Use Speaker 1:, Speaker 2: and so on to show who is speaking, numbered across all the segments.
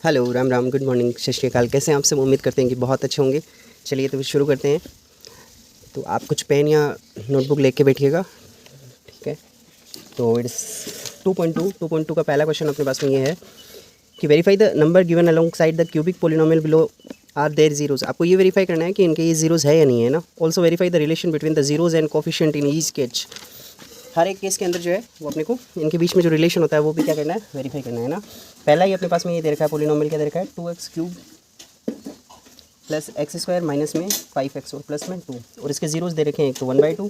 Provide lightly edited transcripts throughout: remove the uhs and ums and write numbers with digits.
Speaker 1: Hello, Ram Ram, good morning, सत श्री अकाल। कैसे हैं आप सब? उम्मीद करते हैं कि बहुत अच्छे होंगे। चलिए तो शुरू करते हैं। तो आप कुछ पेन या नोटबुक लेके बैठिएगा, ठीक है। तो इट्स 2.2 का पहला क्वेश्चन अपने पास में ये है कि verify the number given alongside the cubic polynomial below are their zeros. आपको ये वेरीफाई करना है कि इनके ये जीरोज है या नहीं है ना। Also verify the relation between the zeros and coefficient in each case. हर एक केस के अंदर जो है वो अपने को इनके बीच में जो रिलेशन होता है वो भी क्या करना है, वेरीफाई करना है ना। पहला ही अपने पास में ये दे रखा है, पोलिनोमियल क्या दे रखा है, 2x³ प्लस x² माइनस में 5x और प्लस में 2, और इसके जीरोस दे रखे हैं, एक तो 1/2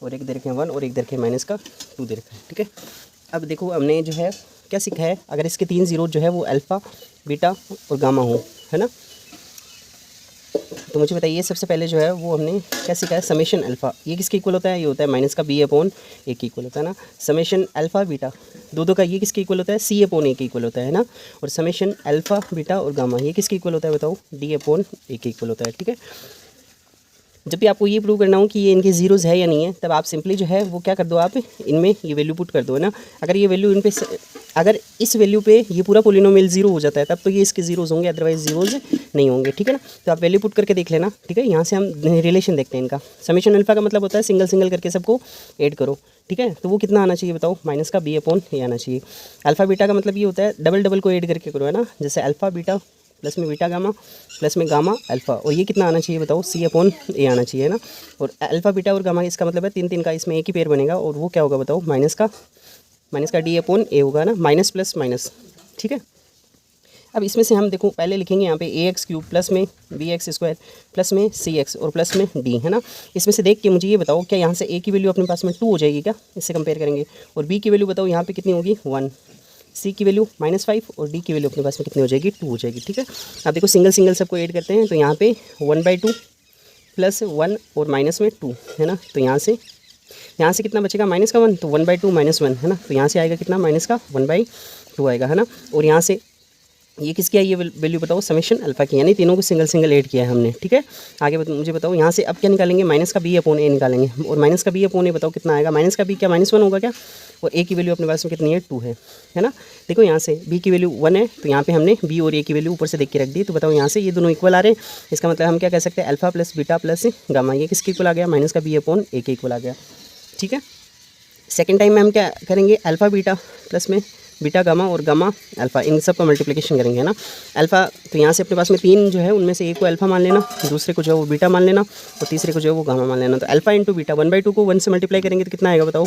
Speaker 1: और एक दे रखे हैं 1 और एक दे रखे हैं माइनस का 2 दे रखा है, ठीक है। अब देखो हमने जो है क्या सीखा है, अगर इसके 3 जीरो जो है वो अल्फ़ा, बीटा और गामा हो, है ना। तो मुझे बताइए सबसे पहले जो है वो हमने क्या सीखा है, समेशन अल्फ़ा, ये किसके इक्वल होता है, ये होता है माइनस का b/a के इक्वल होता है ना। समेशन अल्फ़ा बीटा दो का ये किसके इक्वल होता है, c/a के इक्वल होता है ना। और समेशन अल्फ़ा बीटा और गामा ये किसके इक्वल होता है बताओ, d/a के इक्वल होता है, ठीक है। जब भी आपको ये प्रूव करना हो कि ये इनके जीरोज़ है या नहीं है, तब आप सिंपली जो है वो क्या कर दो, आप इनमें ये वैल्यू पुट कर दो, है ना। अगर ये वैल्यू इन पे, अगर इस वैल्यू पे ये पूरा पोलिनोमियल जीरो हो जाता है तब तो ये इसके जीरोज़ होंगे, अदरवाइज जीरोज़ नहीं होंगे, ठीक है ना। तो आप वैल्यू पुट करके देख लेना, ठीक है। यहाँ से हम रिलेशन देखते हैं इनका। समेशन अल्फ़ा का मतलब होता है सिंगल सिंगल करके सबको ऐड करो, ठीक है। तो वो कितना आना चाहिए बताओ, माइनस का b/a आना चाहिए। अल्फ़ा बीटा का मतलब ये होता है डबल डबल को ऐड करके करो, है ना। जैसे अल्फ़ा बीटा प्लस में बीटा गामा प्लस में गामा अल्फ़ा, और ये कितना आना चाहिए बताओ, c/a आना चाहिए, है ना। और अल्फ़ा बीटा और गामा इसका मतलब है 3 का, इसमें एक ही पेयर बनेगा, और वो क्या होगा बताओ, माइनस का d/a होगा ना, माइनस प्लस माइनस, ठीक है। अब इसमें से हम देखो पहले लिखेंगे यहाँ पे ax³ प्लस में bx² प्लस में cx और प्लस में d, है ना। इसमें से देख के मुझे ये बताओ क्या यहाँ से a की वैल्यू अपने पास में 2 हो जाएगी क्या, इससे कंपेयर करेंगे। और b की वैल्यू बताओ यहाँ पे कितनी होगी, 1, c की वैल्यू -5 और d की वैल्यू अपने पास में कितनी हो जाएगी, 2 हो जाएगी, ठीक है। अब देखो सिंगल सिंगल सबको ऐड करते हैं, तो यहाँ पे 1/2 प्लस 1 और माइनस में 2, है ना। तो यहाँ से कितना बचेगा, माइनस का 1, तो 1/2 माइनस 1, है ना। तो यहाँ से आएगा कितना, माइनस का 1/2 आएगा, है ना। और यहाँ से ये किसकी है, ये वैल्यू बताओ, समेशन अल्फ़ा की, यानी तीनों को सिंगल सिंगल ऐड किया है हमने, ठीक है। आगे मुझे बताओ यहाँ से अब क्या निकालेंगे, माइनस का b/a निकालेंगे। और माइनस का b/a बताओ कितना आएगा, माइनस का b क्या -1 होगा क्या, और a की वैल्यू अपने पास में कितनी है, 2 है ना। देखो यहाँ से b की वैल्यू 1 है, तो यहाँ पे हमने b और a की वैल्यू ऊपर से देख के रख दी। तो बताओ यहाँ से ये दोनों इक्वल आ रहे हैं, इसका मतलब हम क्या कह सकते हैं, alpha plus beta plus gamma ये किसके इक्वल आ गया, माइनस का b/a के इक्वल आ गया, ठीक है। सेकेंड टाइम में हम क्या करेंगे, अल्फ़ा बीटा प्लस में बीटा गामा और गामा अल्फ़ा, इन सब का मल्टीप्लिकेशन करेंगे, है ना। अल्फ़ा तो यहाँ से अपने पास में 3 जो है उनमें से एक को अल्फ़ा मान लेना, दूसरे को जो है वो बीटा मान लेना, और तीसरे को जो है वो गामा मान लेना। तो अल्फ़ा इंटू बीटा 1/2 को 1 से मल्टीप्लाई करेंगे तो कितना आएगा बताओ,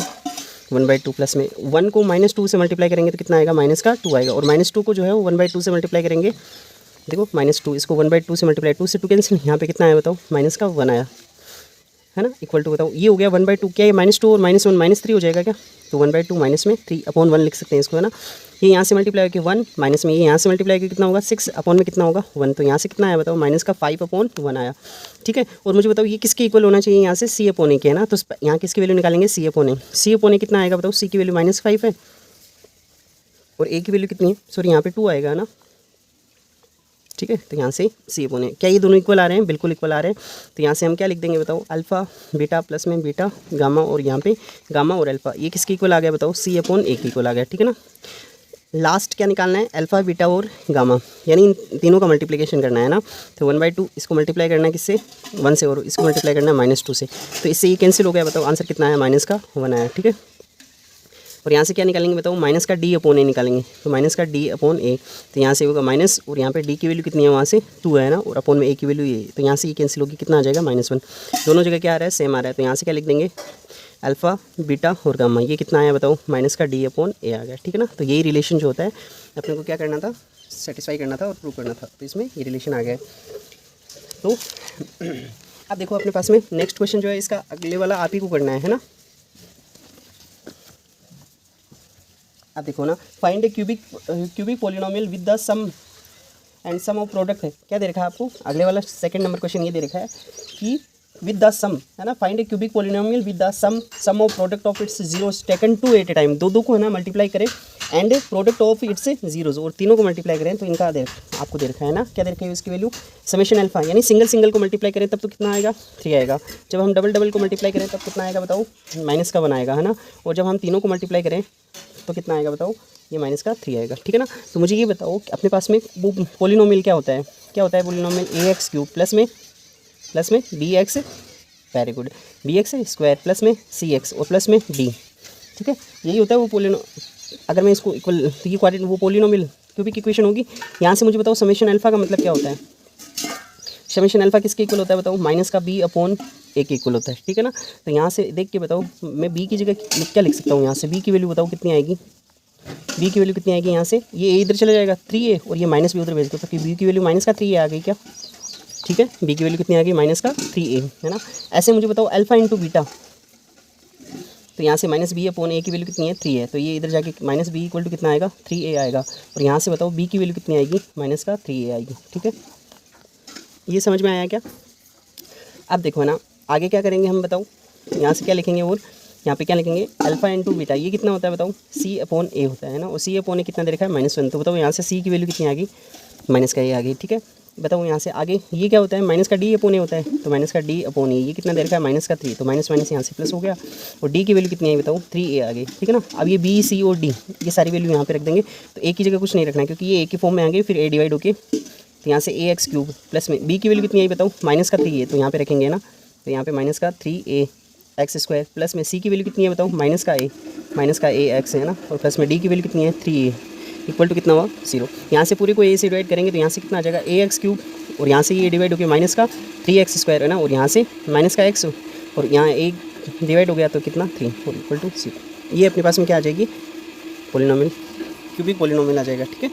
Speaker 1: 1/2 प्लस में 1 को -2 से मल्टीप्लाई करेंगे तो कितना आएगा, माइनस का 2 आएगा। और -2 को जो है वो 1/2 से मल्टीप्लाई करेंगे, देखो -2 इसको 1/2 से मल्टीप्लाई, 2 से 2 कैंसिल, यहाँ पे कितना आया बताओ, माइनस का 1 आया, है ना। इक्वल टू बताओ ये हो गया 1/2, क्या ये -2 और -1 -3 हो जाएगा क्या, तो 1/2 माइनस में 3/1 लिख सकते हैं इसको, है ना। ये यहाँ से मल्टीप्लाई होकर 1 माइनस में ये यहाँ से मल्टीप्लाई करके कितना होगा, 6/में कितना होगा 1, तो यहाँ से कितना आया बताओ, माइनस का 5/1 आया, ठीक है। और मुझे बताओ ये किसके इक्वल होना चाहिए, यहाँ से c/a के, है ना। तो यहाँ किसकी वैल्यू निकालेंगे, c/a कितना आएगा बताओ, c की वैल्यू -5 है और a की वैल्यू कितनी है, सॉरी यहाँ पे 2 आएगा, है ना, ठीक है। तो यहाँ से c/a, क्या ये दोनों इक्वल आ रहे हैं, बिल्कुल इक्वल आ रहे हैं। तो यहाँ से हम क्या लिख देंगे बताओ, अल्फ़ा बीटा प्लस में बीटा गामा, और यहाँ पे गामा और अल्फ़ा ये किसके इक्वल आ गया बताओ, c/a के इक्वल आ गया, ठीक है ना। लास्ट क्या निकालना है, अल्फ़ा बीटा और गामा, यानी इन तीनों का मल्टीप्लिकेशन करना है ना। तो 1/2 इसको मल्टीप्लाई करना है किससे, 1 से, और इसको मल्टीप्लाई करना है -2 से, तो इससे ये कैंसिल हो गया, बताओ आंसर कितना आया, माइनस का 1 आया, ठीक है। और यहाँ से क्या निकालेंगे बताओ, माइनस का d/a निकालेंगे, तो माइनस का d/a, तो यहाँ से होगा माइनस, और यहाँ पे d की वैल्यू कितनी है, वहाँ से 2 है ना, और अपॉन में a की वैल्यू ये, तो यहाँ से ये कैंसिल होगी, कितना आ जाएगा, -1। दोनों जगह क्या आ रहा है, सेम आ रहा है। तो यहाँ से क्या लिख देंगे, अल्फ़ा बीटा और गामा ये कितना आया बताओ, माइनस का d/a आ गया, ठीक है ना। तो यही रिलेशन जो होता है अपने को क्या करना था, सेटिस्फाई करना था और प्रूव करना था, तो इसमें ये रिलेशन आ गया है। तो अब देखो अपने पास में नेक्स्ट क्वेश्चन जो है, इसका अगले वाला आप ही को करना है ना। अब देखो ना, find a cubic polynomial with the sum and sum of product है, क्या दे रखा है आपको, अगले वाला सेकंड नंबर क्वेश्चन ये दे रखा है कि विद द सम, है ना, find a cubic polynomial with the sum of product of its zeros taken 2 at a time, दो को है ना मल्टीप्लाई करें, and product of its zeros, और तीनों को मल्टीप्लाई करें तो इनका आपको दे रखा है ना, क्या दे रखा है इसकी वैल्यू, समेशन अल्फा, यानी सिंगल सिंगल को मल्टीप्लाई करें तब तो कितना आएगा, 3 आएगा। जब हम डबल डबल को मल्टीप्लाई करें तब कितना आएगा बताओ, माइनस का 1 आएगा, है ना। और जब हम तीनों को मल्टीप्लाई करें तो कितना आएगा बताओ, ये माइनस का 3 आएगा, ठीक है ना। तो मुझे ये बताओ कि अपने पास में वो पोलिनोमियल क्या होता है पोलिनोमियल ax³ प्लस में bx, very good, bx² plus में cx और प्लस में d, ठीक है। यही होता है वो अगर मैं इसको इक्वल, ये वो पोलिनोमियल क्यूबिक इक्वेशन होगी। यहाँ से मुझे बताओ समेशन अल्फा का मतलब क्या होता है, समेशन अल्फा किसके इक्वल होता है बताओ, माइनस का b अपॉन a के इक्वल होता है, ठीक है ना। तो यहाँ से देख के बताओ मैं b की जगह क्या लिख सकता हूँ, यहाँ से b की वैल्यू बताओ कितनी आएगी, b की वैल्यू कितनी आएगी, यहाँ से ये a इधर चला जाएगा 3a और ये माइनस b उधर भेज दो, तो b की वैल्यू माइनस का 3a आ गई क्या, ठीक है। b की वैल्यू कितनी आ गई, माइनस का 3a, है ना। ऐसे मुझे बताओ अल्फा इंटू बीटा, तो यहाँ से माइनस b अपॉन a की वैल्यू कितनी है 3 है, तो ये इधर जाके माइनस b इक्वल टू कितना आएगा 3a आएगा, और यहाँ से बताओ b की वैल्यू कितनी आएगी, माइनस का 3a आएगी, ठीक है। ये समझ में आया क्या। अब देखो ना आगे क्या करेंगे हम बताओ, यहाँ से क्या लिखेंगे और यहाँ पे क्या लिखेंगे, अल्फा इंटू बीटा, ये कितना होता है बताओ, c अपॉन a होता है ना, और c अपॉन a कितना दे रखा है -1, तो बताओ यहाँ से c की वैल्यू कितनी आ गई, माइनस का a आ गई, ठीक है। बताओ यहाँ से आगे ये क्या होता है, माइनस का d अपॉन a होता है, तो माइनस का d अपॉन a, ये कितना दे रखा है माइनस का 3, तो माइनस माइनस यहाँ से प्लस हो गया, और d की वैल्यू कितनी आई बताओ 3a आ गई, ठीक है ना। अब ये b c और d ये सारी वैल्यू यहाँ पे रख देंगे, तो a की जगह कुछ नहीं रखना है क्योंकि ये a की फॉर्म में आ गए, फिर a डिवाइड होके, तो यहाँ से ax³ प्लस में b की वैल्यू कितनी आई बताओ, माइनस का 3a, तो यहाँ पे रखेंगे ना, तो यहाँ पे माइनस का 3ax² प्लस में c की वैल्यू कितनी है बताओ, माइनस का ax है ना, और प्लस में d की वैल्यू कितनी है 3a, इक्वल टू कितना हुआ 0। यहाँ से पूरे को a से डिवाइड करेंगे तो यहाँ से कितना आ जाएगा ax³ और यहाँ से ये डिवाइड हो गया माइनस का 3x² है ना, और यहाँ से माइनस का x और यहाँ a डिवाइड हो गया तो कितना 3 और इक्वल टू 0। ये अपने पास में क्या आ जाएगी, पोलिनोमियल, क्यूबिक पोलिनोमियल आ जाएगा, ठीक है।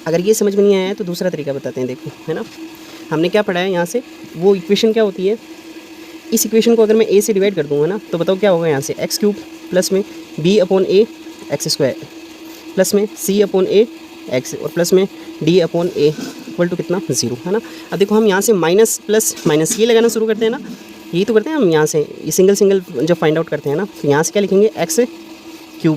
Speaker 1: अगर ये समझ में नहीं आया है तो दूसरा तरीका बताते हैं, देखो है ना, हमने क्या पढ़ा है यहाँ से, वो इक्वेशन क्या होती है, इस इक्वेशन को अगर मैं a से डिवाइड कर दूँगा ना, तो बताओ क्या होगा, यहाँ से x³ प्लस में b upon a x² plus में c अपॉन a x और प्लस में d upon a equal to कितना 0, है ना। अब देखो हम यहाँ से माइनस प्लस माइनस ये लगाना शुरू करते हैं ना, यही तो करते हैं हम यहाँ से, ये सिंगल जब फाइंड आउट करते हैं ना, तो यहाँ से क्या लिखेंगे x³।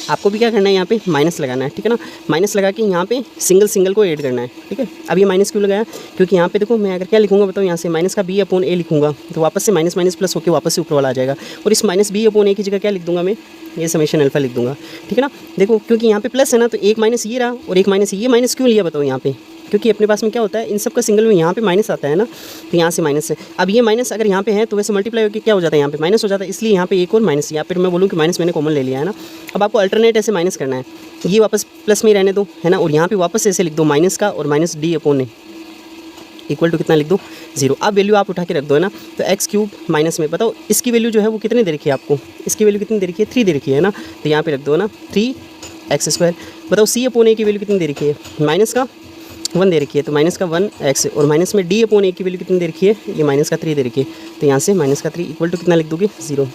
Speaker 1: आपको भी क्या करना है, यहाँ पे माइनस लगाना है, ठीक है ना। माइनस लगा के यहाँ पे सिंगल को ऐड करना है, ठीक है। अब ये माइनस क्यों लगाया, क्योंकि यहाँ पे देखो मैं अगर क्या लिखूंगा बताओ, यहाँ से माइनस का b अपॉन a लिखूंगा तो वापस से माइनस माइनस प्लस होकर वापस से ऊपर वाला आ जाएगा, और इस माइनस b अपॉन a की जगह क्या लिख दूंगा मैं, ये समेशन अल्फा लिख दूंगा, ठीक है ना। देखो क्योंकि यहाँ पे प्लस है ना, तो एक माइनस ये रहा और एक माइनस ये, माइनस क्यों लिया बताओ यहाँ पे, क्योंकि अपने पास में क्या होता है, इन सब का सिंगल में यहाँ पे माइनस आता है ना, तो यहाँ से माइनस है। अब ये माइनस अगर यहाँ पे है तो वैसे मल्टीप्लाई होकर क्या हो जाता है, यहाँ पे माइनस हो जाता है, इसलिए यहाँ पे एक और माइनस, या फिर मैं बोलूँ कि माइनस मैंने कॉमन ले लिया है ना। अब आपको अल्टरनेट ऐसे माइनस करना है, ये वापस प्लस में ही रहने दो, है ना, और यहाँ पे वापस ऐसे लिख दो माइनस का और minus d upon a equal to कितना लिख दो 0। अब वैल्यू आप उठा के रख दो, है ना, तो x³ माइनस में बताओ इसकी वैल्यू जो है वो कितने दे रखी है आपको, इसकी वैल्यू कितनी दे रखी है 3 दे रखी है ना, तो यहाँ पे रख दो ना 3x²। बताओ c अपॉन a की वैल्यू कितनी दे रखी है, माइनस का 1 दे रखी है, तो माइनस का 1x, और माइनस में d अपॉन a की वैल्यू कितनी दे रखी है, ये माइनस का 3 दे रखी है, तो यहाँ से माइनस का 3 इक्वल टू कितना लिख दोगे 0।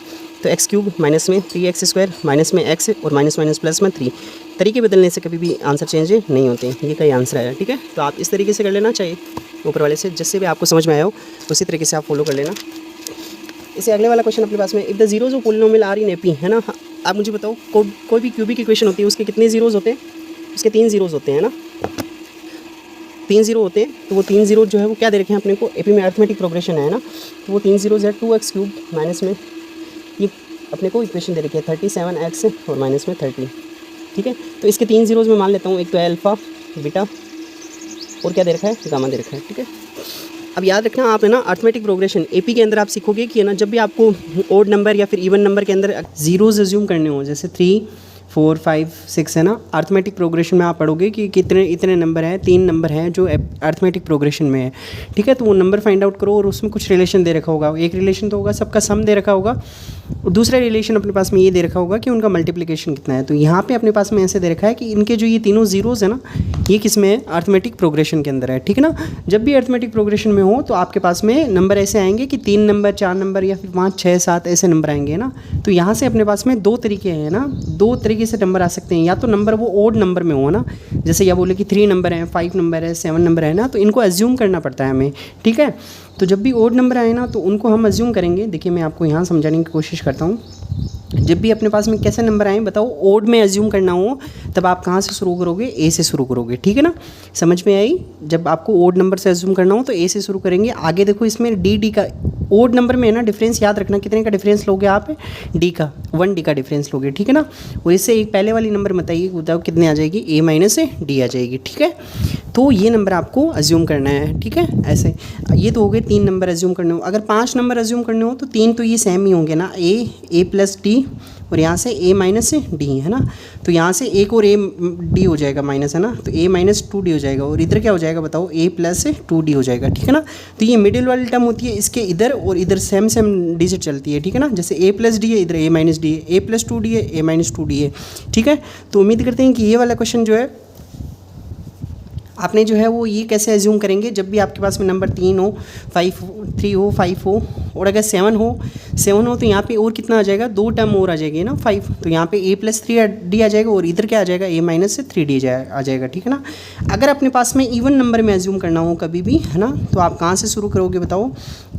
Speaker 1: तो x³ माइनस में 3x² माइनस में x और माइनस माइनस प्लस में 3, तरीके बदलने से कभी भी आंसर चेंज नहीं होते हैं, ये का ही आंसर आया, ठीक है। तो आप इस तरीके से कर लेना चाहिए, ऊपर वाले से जिससे भी आपको समझ में आया हो उसी तरीके से आप फॉलो कर लेना। इसे अगले वाला क्वेश्चन अपने पास में, if the zeros of polynomial are in AP, है ना। आप मुझे बताओ कोई भी क्यूबिक इक्वेशन होती है उसके कितने जीरोज होते हैं, उसके 3 जीरोज होते हैं ना, 3 जीरो होते हैं। तो वो 3 जीरो जो है वो क्या दे रखे हैं अपने को, एपी में अरिथमेटिक प्रोग्रेशन है ना, तो वो 3 जीरोज है 2x³ माइनस में ये अपने को इक्वेशन दे रखी है 37x और माइनस में 30, ठीक है। तो इसके 3 जीरोज में मान लेता हूँ, एक तो है अल्फ़ा, बीटा और क्या दे रखा है, गामा दे रखा है, ठीक है। अब याद रखना आप, है ना, अरिथमेटिक प्रोग्रेशन एपी के अंदर आप सीखोगे कि है ना, जब भी आपको ओड नंबर या फिर इवन नंबर के अंदर जीरोज अज्यूम करने हो, जैसे 3, 4, 5, 6 है ना, अरिथमेटिक प्रोग्रेशन में आप पढ़ोगे कि कितने इतने नंबर हैं, 3 नंबर हैं जो अरिथमेटिक प्रोग्रेशन में है, ठीक है। तो वो नंबर फाइंड आउट करो और उसमें कुछ रिलेशन दे रखा होगा, एक रिलेशन तो होगा सबका सम दे रखा होगा, और दूसरा रिलेशन अपने पास में ये दे रखा होगा कि उनका मल्टीप्लिकेशन कितना है। तो यहाँ पे अपने पास में ऐसे दे रखा है कि इनके जो ये तीनों जीरोज है ना, ये किस में है, अरिथमेटिक प्रोग्रेशन के अंदर है, ठीक है ना। जब भी अरिथमेटिक प्रोग्रेशन में हो तो आपके पास में नंबर ऐसे आएंगे कि 3 नंबर, 4 नंबर या फिर 5, 6, 7 ऐसे नंबर आएंगे ना। तो यहाँ से अपने पास में 2 तरीके हैं ना, 2 तरीके से नंबर आ सकते हैं, या तो नंबर वो ओड नंबर में हो ना, जैसे या बोले कि 3 नंबर है, 5 नंबर है, 7 नंबर है ना, तो इनको अज्यूम करना पड़ता है हमें, ठीक है। तो जब भी ओड नंबर आए ना तो उनको हम अज्यूम करेंगे। देखिए मैं आपको यहाँ समझाने की कोशिश करता हूँ। जब भी अपने पास में कैसे नंबर आए बताओ, ओड में एज्यूम करना हो तब आप कहाँ से शुरू करोगे, ए से शुरू करोगे, ठीक है ना, समझ में आई। जब आपको ओड नंबर से एज्यूम करना हो तो ए से शुरू करेंगे। आगे देखो इसमें डी का ओड नंबर में है ना, डिफरेंस याद रखना, कितने का डिफरेंस लोगे आप, डी का 1 डी का डिफरेंस लोगे, ठीक है ना। और इससे एक पहले वाली नंबर बताइए, बताओ कितने आ जाएगी, ए माइनस डी आ जाएगी, ठीक है। तो ये नंबर आपको एज्यूम करना है, ठीक है। ऐसे ये तो हो गए 3 नंबर एज्यूम करने हो। अगर 5 नंबर एज्यूम करने हो तो 3 तो ये सेम ही होंगे ना, ए प्लस डी और यहाँ से ए माइनस डी, है ना। तो यहाँ से एक और ए डी हो जाएगा माइनस, है ना, तो ए माइनस 2 डी हो जाएगा। और इधर क्या हो जाएगा बताओ, ए प्लस 2 डी हो जाएगा, ठीक है ना। तो ये मिडिल वाली टर्म होती है, इसके इधर और इधर सेम डिजिट चलती है, ठीक है ना। जैसे ए प्लस डी है, इधर ए माइनस डी है, ए प्लस 2 डी है, ए माइनस 2 डी है, ठीक है। तो उम्मीद करते हैं कि ये वाला क्वेश्चन जो है आपने जो है वो ये कैसे एज्यूम करेंगे, जब भी आपके पास में नंबर 3 हो, 3 हो, 5 हो, और अगर 7 हो तो यहाँ पे और कितना आ जाएगा, 2 टर्म और आ जाएगी ना, 5। तो यहाँ पे a प्लस 3 डी आ जाएगा और इधर क्या आ जाएगा, a माइनस 3 डी आ जाएगा, ठीक है ना। अगर अपने पास में इवन नंबर में एज्यूम करना हो कभी भी, है ना, तो आप कहाँ से शुरू करोगे बताओ,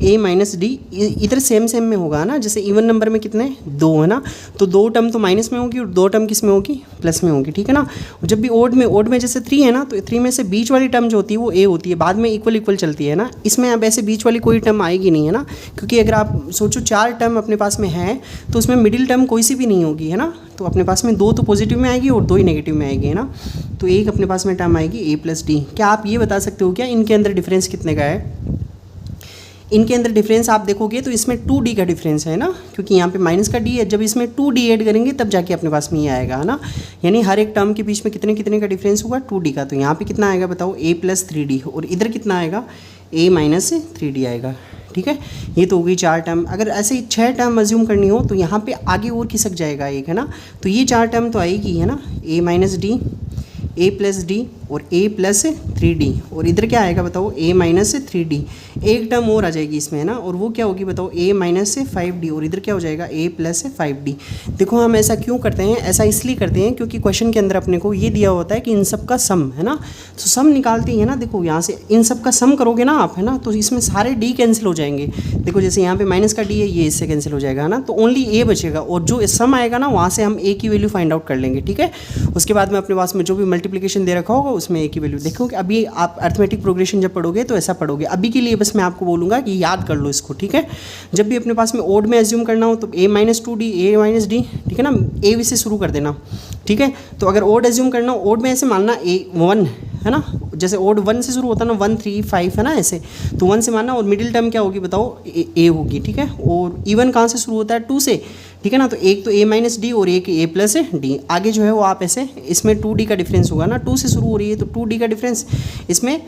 Speaker 1: a माइनस डी, इधर सेम में होगा ना। जैसे इवन नंबर में कितने 2 है ना, तो 2 टर्म तो माइनस में होगी और 2 टर्म किस में होगी, प्लस में होगी, ठीक है ना। जब भी ओड में जैसे 3 है ना, तो 3 में से बीच वाली टर्म जो होती है वो ए होती है, बाद में इक्वल चलती है ना। इसमें अब ऐसे बीच वाली कोई टर्म आएगी नहीं, है ना, क्योंकि अगर आप सोचो 4 टर्म अपने पास में है तो उसमें मिडिल टर्म कोई सी भी नहीं होगी, है ना। तो अपने पास में 2 तो पॉजिटिव में आएगी और 2 ही नेगेटिव में आएगी, है ना। तो एक अपने पास में टर्म आएगी ए प्लस डी। क्या आप ये बता सकते हो क्या इनके अंदर डिफरेंस कितने का है? इनके अंदर डिफरेंस आप देखोगे तो इसमें 2d का डिफरेंस है ना, क्योंकि यहाँ पे माइनस का d है। जब इसमें 2d ऐड करेंगे तब जाके अपने पास में ये आएगा, है ना। यानी हर एक टर्म के बीच में कितने का डिफरेंस होगा, 2d का। तो यहाँ पे कितना आएगा बताओ, a प्लस 3d, और इधर कितना आएगा, a माइनस 3d आएगा, ठीक है। ये तो हो गई 4 टर्म। अगर ऐसे 6 टर्म अज्यूम करनी हो तो यहाँ पे आगे और खिसक जाएगा एक, है ना। तो ये 4 टर्म तो आएगी, है ना, a minus D, a plus D और a प्लस 3d, और इधर क्या आएगा बताओ, a माइनस 3d। एक टर्म और आ जाएगी इसमें, है ना, और वो क्या होगी बताओ, a माइनस 5d, और इधर क्या हो जाएगा, a प्लस 5d। देखो हम ऐसा क्यों करते हैं, ऐसा इसलिए करते हैं क्योंकि क्वेश्चन के अंदर अपने को ये दिया होता है कि इन सब का सम, है ना। तो सम निकालते ही है ना, देखो यहाँ से इन सब का सम करोगे ना आप, है ना, तो इसमें सारे d कैंसिल हो जाएंगे। देखो जैसे यहाँ पे माइनस का d है, ये इससे कैंसिल हो जाएगा, है ना, तो ओनली a बचेगा, और जो सम आएगा ना वहाँ से हम a की वैल्यू फाइंड आउट कर लेंगे, ठीक है। उसके बाद में अपने पास में जो भी मल्टीप्लिकेशन दे रखा होगा उसमें a की वैल्यू देखो। अभी आप अर्थमेटिक प्रोग्रेशन जब पढ़ोगे तो ऐसा पढ़ोगे। अभी के लिए बस मैं आपको बोलूँगा कि याद कर लो इसको, ठीक है। जब भी अपने पास में ओड में एज्यूम करना हो तो a minus 2d, a minus D, ठीक है ना, a से शुरू कर देना, ठीक है। तो अगर ओड एज्यूम करना हो, ओड में ऐसे मानना a 1, है ना, जैसे ओड 1 से शुरू होता है ना, 1 3 5, है ना, ऐसे, तो 1 से मानना, और मिडिल टर्म क्या होगी बताओ, a होगी, ठीक है। और इवन कहाँ से शुरू होता है, 2 से, ठीक है ना। तो एक तो a माइनस डी और एक a प्लस डी। आगे जो है वो आप ऐसे, इसमें 2d का डिफरेंस होगा ना, 2 से शुरू हो रही है तो 2d का डिफरेंस इसमें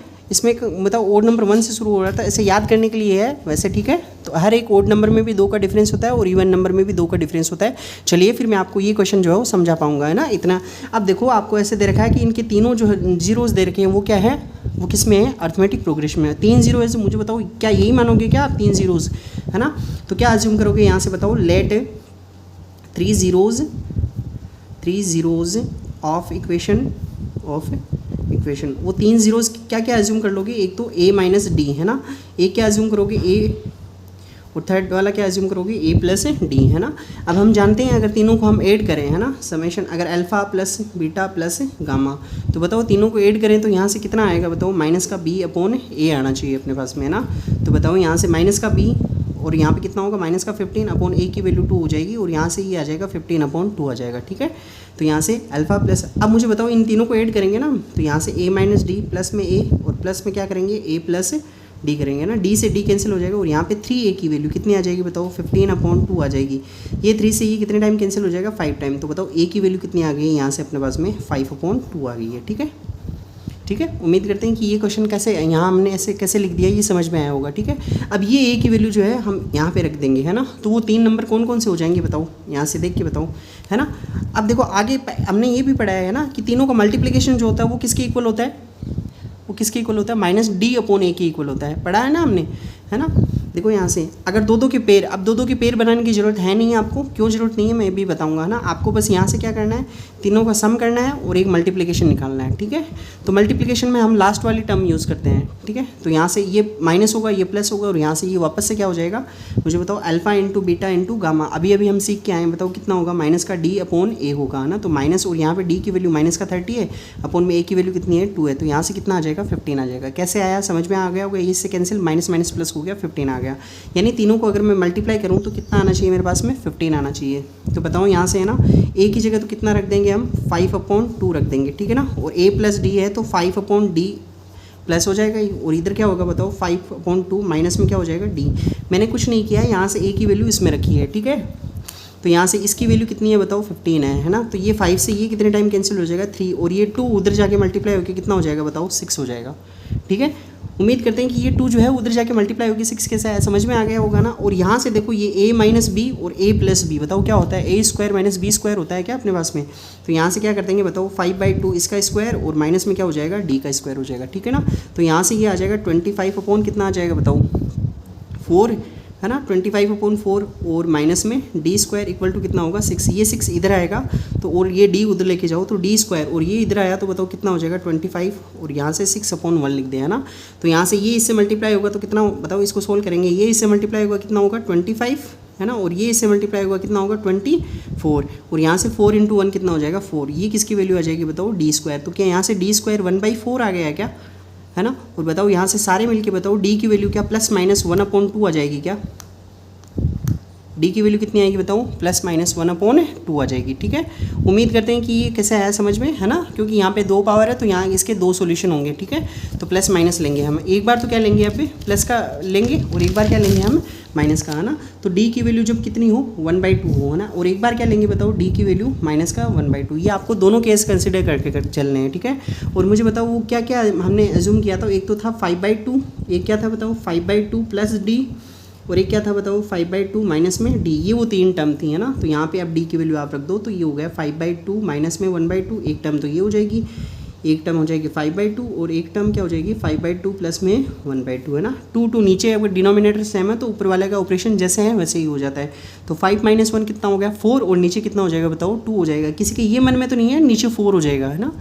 Speaker 1: मतलब ओड नंबर 1 से शुरू हो रहा था, ऐसे याद करने के लिए है वैसे, ठीक है। तो हर एक ओड नंबर में भी 2 का डिफरेंस होता है और इवन नंबर में भी 2 का डिफरेंस होता है। चलिए फिर मैं आपको ये क्वेश्चन जो है वो समझा पाऊंगा, है ना, इतना। अब देखो आपको ऐसे दे रखा है कि इनके तीनों जो जीरोज़ दे रखे हैं वो क्या है, वो किस में है, अर्थमेटिक प्रोग्रेशन में। 3 जीरो है, मुझे बताओ क्या यही मानोगे क्या आप, 3 जीरोज़, है ना। तो क्या अज्यूम करोगे यहाँ से बताओ, लेट 3 जीरोज़ ऑफ इक्वेशन वो 3 जीरोज़ क्या क्या एज्यूम कर लोगे, एक तो a माइनस डी, है ना, एक क्या एज्यूम करोगे a, और थर्ड वाला क्या एज्यूम करोगे, a प्लस डी, है ना। अब हम जानते हैं अगर तीनों को हम ऐड करें, है ना, समेशन, अगर alpha plus beta plus gamma, तो बताओ तीनों को ऐड करें तो यहाँ से कितना आएगा बताओ, माइनस का b अपॉन a आना चाहिए अपने पास में, है ना। तो बताओ यहाँ से माइनस का b और यहाँ पे कितना होगा, माइनस का 15 अपॉन a की वैल्यू 2 हो जाएगी, और यहाँ से ये आ जाएगा 15 अपॉन 2 आ जाएगा, ठीक है। तो यहाँ से अल्फ़ा प्लस, अब मुझे बताओ इन तीनों को ऐड करेंगे ना, तो यहाँ से a माइनस डी प्लस में a, और प्लस में क्या करेंगे, a प्लस डी करेंगे ना, डी से डी कैंसिल हो जाएगा, और यहाँ पे 3a की वैल्यू कितनी आ जाएगी बताओ, 15 अपॉन 2 आ जाएगी। ये 3 से ये कितने टाइम कैंसिल हो जाएगा, 5 टाइम। तो बताओ a की वैल्यू कितनी आ गई है, यहाँ से अपने पास में 5 अपॉन 2 आ गई है, ठीक है। ठीक है, उम्मीद करते हैं कि ये क्वेश्चन कैसे यहाँ हमने ऐसे कैसे लिख दिया ये समझ में आया होगा, ठीक है। अब ये a की वैल्यू जो है हम यहाँ पे रख देंगे, है ना। तो वो 3 नंबर कौन कौन से हो जाएंगे बताओ, यहाँ से देख के बताओ, है ना। अब देखो आगे हमने ये भी पढ़ा है ना कि तीनों का मल्टीप्लिकेशन जो होता है वो किसके इक्वल होता है, वो किसके इक्वल होता है, माइनस डी अपॉन ए के इक्वल होता है, पढ़ा है ना हमने, है ना। देखो यहाँ से अगर दो दो के पेयर, अब दो दो के पेयर बनाने की ज़रूरत है नहीं है आपको, क्यों ज़रूरत नहीं है मैं भी बताऊंगा ना। आपको बस यहाँ से क्या करना है, तीनों का सम करना है और एक मल्टीप्लिकेशन निकालना है, ठीक है। तो मल्टीप्लिकेशन में हम लास्ट वाली टर्म यूज़ करते हैं, ठीक है। तो यहाँ से ये माइनस होगा, ये प्लस होगा, और यहाँ से ये वापस से क्या हो जाएगा, मुझे बताओ, alpha into beta into gamma. अभी अभी हम सीख के आए हैं, बताओ कितना होगा, माइनस का डी अपॉन ए होगा ना। तो माइनस, और यहाँ पे डी की वैल्यू माइनस का 30 है, अपॉन में ए की वैल्यू कितनी है 2 है। तो यहाँ से कितना आ जाएगा 15 आ जाएगा। कैसे आया, समझ में आ गया होगा, इससे कैंसिल, माइनस माइनस प्लस हो गया, 15 आ गया। यानी तीनों को अगर मैं मल्टीप्लाई करूँ तो कितना आना चाहिए मेरे पास में, 15 आना चाहिए। तो बताओ यहाँ से है ना, ए की जगह तो कितना रख देंगे हम, 5/2 रख देंगे, ठीक है ना। और ए प्लस डी है तो 5/d प्लस हो जाएगा, और इधर क्या होगा बताओ, 5/2 माइनस में क्या हो जाएगा डी। मैंने कुछ नहीं किया है, यहाँ से ए की वैल्यू इसमें रखी है, ठीक है। तो यहाँ से इसकी वैल्यू कितनी है बताओ, 15 है ना। तो ये 5 से ये कितने टाइम कैंसिल हो जाएगा, 3, और ये 2 उधर जाके मल्टीप्लाई होकर कितना हो जाएगा बताओ, 6 हो जाएगा, ठीक है। उम्मीद करते हैं कि ये 2 जो है उधर जाके मल्टीप्लाई होगी 6 कैसे आया, समझ में आ गया होगा ना। और यहाँ से देखो ये a माइनस बी और a प्लस बी, बताओ क्या होता है, a² माइनस बी स्क्वायर होता है क्या अपने पास में। तो यहाँ से क्या कर देंगे बताओ, 5/2 इसका स्क्वायर और माइनस में क्या हो जाएगा, d का स्क्वायर हो जाएगा, ठीक है ना। तो यहाँ से ये आ जाएगा 25 अपॉन कितना आ जाएगा बताओ, 4 है ना, 25/4, और माइनस में d² इक्वल टू कितना होगा 6। ये 6 इधर आएगा तो, और ये d उधर लेके जाओ तो d², और ये इधर आया तो बताओ कितना हो जाएगा 25, और यहाँ से 6/1 लिख दें, है ना। तो यहाँ से ये इससे मल्टीप्लाई होगा तो कितना बताओ, इसको सोल्व करेंगे, ये इससे मल्टीप्लाई होगा कितना होगा 25, है ना, और ये इससे मल्टीप्लाई होगा कितना होगा 24, और यहाँ से 4 × 1 कितना हो जाएगा 4। ये किसकी वैल्यू आ जाएगी बताओ, d²। तो क्या यहाँ से d² 1/4 आ गया क्या, है ना। और बताओ यहाँ से सारे मिलके बताओ d की वैल्यू क्या, प्लस माइनस 1/2 आ जाएगी क्या, डी की वैल्यू कितनी आएगी बताओ, प्लस माइनस 1/2 आ जाएगी, ठीक है। उम्मीद करते हैं कि ये कैसे आया समझ में, है ना, क्योंकि यहाँ पे 2 पावर है तो यहाँ इसके 2 सॉल्यूशन होंगे, ठीक है। तो प्लस माइनस लेंगे हम, एक बार तो क्या लेंगे यहाँ पे प्लस का लेंगे, और एक बार क्या लेंगे हम माइनस का, है ना। तो डी की वैल्यू जब कितनी हो 1/2 हो, है ना, और एक बार क्या लेंगे बताओ, डी की वैल्यू माइनस का 1/2। ये आपको दोनों केस कंसिडर करके चलने हैं, ठीक है। और मुझे बताओ वो क्या क्या हमने एज्यूम किया था, एक तो था 5/2, एक क्या था बताओ 5/2 प्लस डी, और एक क्या था बताओ 5/2 माइनस में d। ये वो 3 टर्म थी, है ना। तो यहाँ पे अब d की वैल्यू आप रख दो, तो ये हो गया 5/2 माइनस में 1/2, एक टर्म तो ये हो जाएगी, एक टर्म हो जाएगी 5/2, और एक टर्म क्या हो जाएगी 5/2 प्लस में 1/2, है ना। 2 नीचे अगर डिनोमिनेटर सेम है तो ऊपर वाले का ऑपरेशन जैसे है वैसे ही हो जाता है। तो 5 - 1 कितना हो गया 4, और नीचे कितना हो जाएगा बताओ 2 हो जाएगा। किसी के ये मन में तो नहीं है नीचे 4 हो जाएगा, है ना,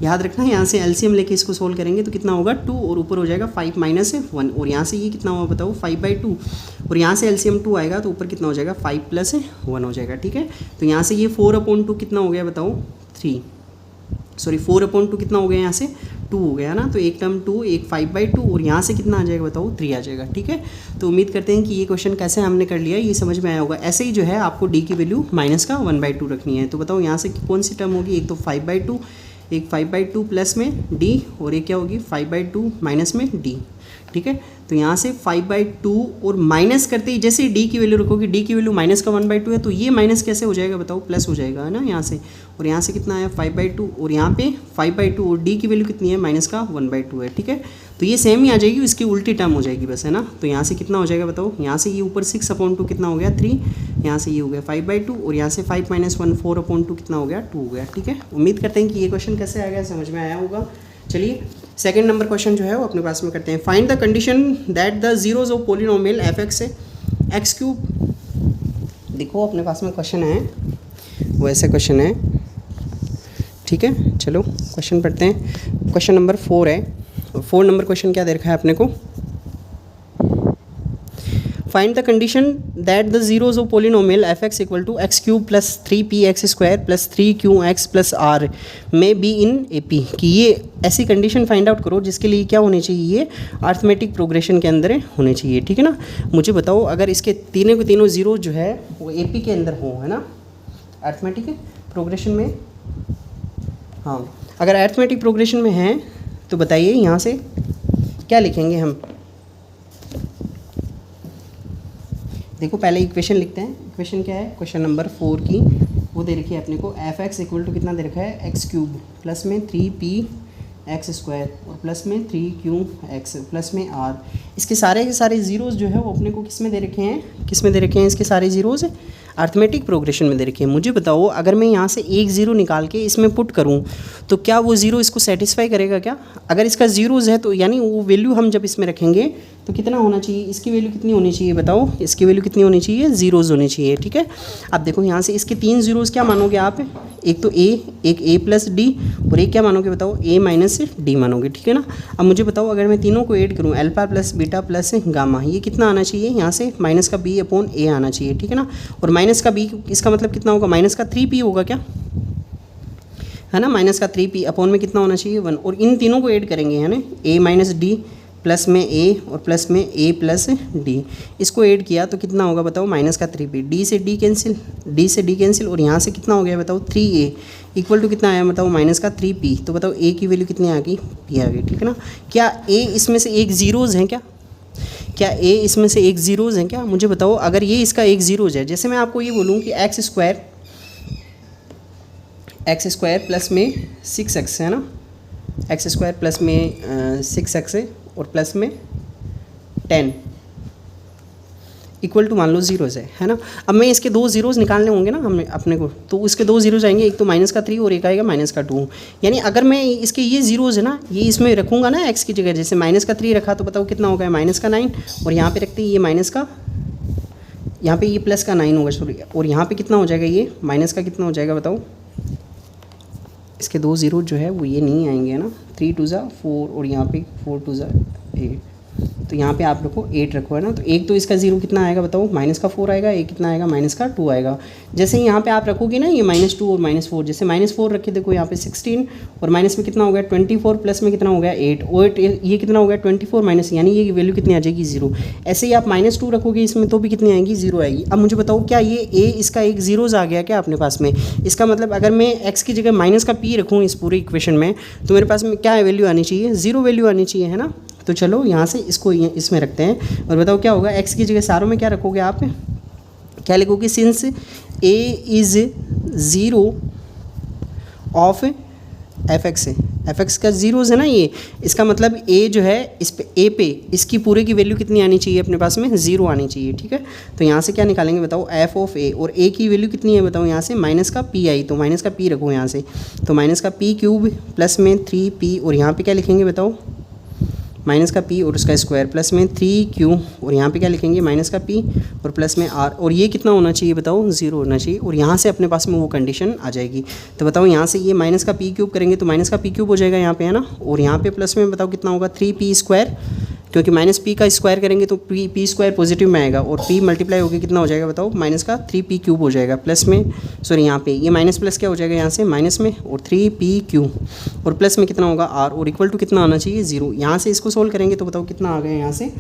Speaker 1: याद रखना। यहाँ से एलसीएम लेके इसको सोल्व करेंगे तो कितना होगा 2, और ऊपर हो जाएगा 5 - 1, और यहाँ से ये कितना होगा बताओ 5/2, और यहाँ से एलसीएम 2 आएगा तो ऊपर कितना हो जाएगा 5 + 1 हो जाएगा, ठीक है। तो यहाँ से ये 4/2 कितना हो गया बताओ 3, सॉरी 4/2 कितना हो गया, यहाँ से 2 हो गया ना। तो एक टर्म 2, एक 5/2, और यहाँ से कितना आ जाएगा बताओ 3 आ जाएगा, ठीक है। तो उम्मीद करते हैं कि ये क्वेश्चन कैसे हमने कर लिया ये समझ में आया होगा। ऐसे ही जो है आपको डी की वैल्यू माइनस का 1/2 रखनी है। तो बताओ यहाँ से कौन सी टर्म होगी, एक तो 5/2, एक 5/2 प्लस में d, और एक क्या होगी 5/2 माइनस में d, ठीक है। तो यहाँ से 5/2 और माइनस करते ही जैसे d की वैल्यू रखोगे, d की वैल्यू माइनस का 1/2 है तो ये माइनस कैसे हो जाएगा बताओ, प्लस हो जाएगा, है ना यहाँ से। और यहाँ से कितना आया 5/2, और यहाँ पे 5/2 और d की वैल्यू कितनी है माइनस का 1/2 है, ठीक है। तो ये सेम ही आ जाएगी, इसकी उल्टी टर्म हो जाएगी बस, है ना। तो यहाँ से कितना हो जाएगा बताओ, यहाँ से ये ऊपर 6/2 कितना हो गया 3, यहाँ से ये हो गया 5/2, और यहाँ से 5 - 1 4/2 कितना हो गया 2 हो गया, ठीक है। उम्मीद करते हैं कि ये क्वेश्चन कैसे आ गया समझ में आया होगा। चलिए सेकंड नंबर क्वेश्चन जो है वो अपने पास में करते हैं। Find the condition that the zeros of polynomial f(x) से x³। देखो अपने पास में क्वेश्चन है, वो ऐसे क्वेश्चन है, ठीक है। चलो क्वेश्चन पढ़ते हैं। क्वेश्चन नंबर 4 है, 4 नंबर क्वेश्चन क्या दे रखा है अपने को, find the condition that the zeros of polynomial f(x) equal to x³ plus 3px² plus 3qx plus r में बी इन AP। कि ये ऐसी कंडीशन फाइंड आउट करो जिसके लिए क्या होने चाहिए, ये अर्थमेटिक प्रोग्रेशन के अंदर होने चाहिए, ठीक है ना। मुझे बताओ अगर इसके तीनों के तीनों जीरो जो है वो AP के अंदर हो, है ना, अर्थमेटिक प्रोग्रेशन में। हाँ, अगर अर्थमेटिक प्रोग्रेशन में है तो बताइए यहाँ से क्या लिखेंगे हम। देखो पहले इक्वेशन लिखते हैं। इक्वेशन क्या है, क्वेश्चन नंबर 4 की वो दे रखी है अपने को, f(x) इक्वल टू कितना दे रखा है x³ प्लस में 3px² और प्लस में 3qx प्लस में r। इसके सारे के सारे जीरोज़ जो है वो अपने को किस में दे रखे हैं, किस में दे रखे हैं इसके सारे जीरोज़, अर्थमेटिक प्रोग्रेशन में दे रखे हैं। मुझे बताओ अगर मैं यहाँ से एक ज़ीरो निकाल के इसमें पुट करूँ तो क्या वो ज़ीरो इसको सेटिस्फाई करेगा क्या। अगर इसका ज़ीरोज़ है तो यानी वो वैल्यू हम जब इसमें रखेंगे तो कितना होना चाहिए, इसकी वैल्यू कितनी होनी चाहिए बताओ, इसकी वैल्यू कितनी होनी चाहिए, जीरोज़ होनी चाहिए। ठीक है, अब देखो यहाँ से इसके 3 जीरोज़ क्या मानोगे आप, एक तो ए, एक ए प्लस डी और एक क्या मानोगे बताओ, ए माइनस डी मानोगे। ठीक है ना, अब मुझे बताओ अगर मैं तीनों को ऐड करूँ, alpha plus beta plus gamma, ये कितना आना चाहिए, यहाँ से माइनस का बी अपॉन ए आना चाहिए। ठीक है ना, और माइनस का बी इसका मतलब कितना होगा, माइनस का 3p होगा क्या, है ना, माइनस का 3p अपॉन में कितना होना चाहिए 1, और इन तीनों को ऐड करेंगे है ना, a माइनस डी प्लस में a और प्लस में a प्लस डी, इसको ऐड किया तो कितना होगा बताओ, माइनस का 3p, d से d कैंसिल, d से d कैंसिल, और यहाँ से कितना हो गया बताओ 3a इक्वल टू कितना आया बताओ, माइनस का 3p। तो बताओ a की वैल्यू कितनी आ गई, p आ गई। ठीक है ना, क्या a इसमें से एक जीरोज़ हैं क्या a इसमें से एक जीरोज़ हैं क्या, मुझे बताओ अगर ये इसका एक जीरोज़ है, जैसे मैं आपको ये बोलूँ कि एक्स स्क्वायर प्लस में 6x है ना, एक्स स्क्वायर प्लस में 6x है और प्लस में 10 इक्वल टू मान लो जीरोज़ है ना। अब मैं इसके 2 जीरोज़ निकालने होंगे ना हमें अपने को, तो उसके 2 जीरोज़ आएंगे, एक तो माइनस का 3 और एक आएगा माइनस का 2। यानी अगर मैं इसके ये जीरोज़ है ना, ये इसमें रखूँगा ना एक्स की जगह, जैसे माइनस का 3 रखा तो बताओ कितना होगा, माइनस का 9, और यहाँ पे रखते ये माइनस का, यहाँ पे ये प्लस का 9 होगा सॉरी, और यहाँ पे कितना हो जाएगा, ये माइनस का कितना हो जाएगा बताओ, इसके 2 जीरो जो है वो ये नहीं आएंगे है ना, 3 2 ज़ा 4 और यहाँ पे 4 2 ज़ा 8, तो यहाँ पे आप रखो 8 रखो है ना, तो एक तो इसका जीरो कितना आएगा बताओ, माइनस का 4 आएगा, एक कितना आएगा, माइनस का 2 आएगा। जैसे यहाँ पे आप रखोगे ना ये -2 और -4, जैसे -4 रखे देखो यहाँ पे 16 और माइनस में कितना हो गया 24 प्लस में कितना हो गया 8 और ये कितना हो गया 24 माइनस, यानी ये वैल्यू कितनी आ जाएगी 0। ऐसे ही आप -2 रखोगे इसमें तो भी कितनी आएगी 0 आएगी। अब मुझे बताओ क्या ये a इसका एक जीरोज़ आ गया क्या अपने पास में, इसका मतलब अगर मैं x की जगह माइनस का p रखूँ इस पूरे इक्वेशन में, तो मेरे पास में क्या वैल्यू आनी चाहिए, 0 वैल्यू आनी चाहिए है ना। तो चलो यहाँ से इसको इसमें रखते हैं और बताओ क्या होगा, x की जगह सारों में क्या रखोगे आप, क्या लिखोगे, since a is 0 of fx का जीरोज़ है ना ये, इसका मतलब a जो है इस पे a पे इसकी पूरे की वैल्यू कितनी आनी चाहिए अपने पास में 0 आनी चाहिए। ठीक है, तो यहाँ से क्या निकालेंगे बताओ, f ऑफ a, और a की वैल्यू कितनी है बताओ, यहाँ से माइनस का p आई, तो माइनस का p रखो यहाँ से, तो माइनस का p क्यूब प्लस में 3p, और यहाँ पे क्या लिखेंगे बताओ, माइनस का p और उसका स्क्वायर प्लस में 3q, और यहाँ पे क्या लिखेंगे, माइनस का p और प्लस में r, और ये कितना होना चाहिए बताओ, 0 होना चाहिए, और यहाँ से अपने पास में वो कंडीशन आ जाएगी। तो बताओ यहाँ से ये माइनस का p क्यूब करेंगे तो माइनस का p क्यूब हो जाएगा यहाँ पे है ना, और यहाँ पे प्लस में बताओ कितना होगा 3p स्क्वायर, क्योंकि माइनस p का स्क्वायर करेंगे तो p स्क्वायर पॉजिटिव में आएगा, और p मल्टीप्लाई होकर कितना हो जाएगा बताओ, माइनस का 3p क्यूब हो जाएगा, प्लस में सॉरी यहाँ पे ये माइनस प्लस क्या हो जाएगा यहाँ से माइनस में, और 3p क्यूब और प्लस में कितना होगा r, और इक्वल टू कितना आना चाहिए 0। यहाँ से इसको सोल्व करेंगे तो बताओ कितना आ गया यहाँ से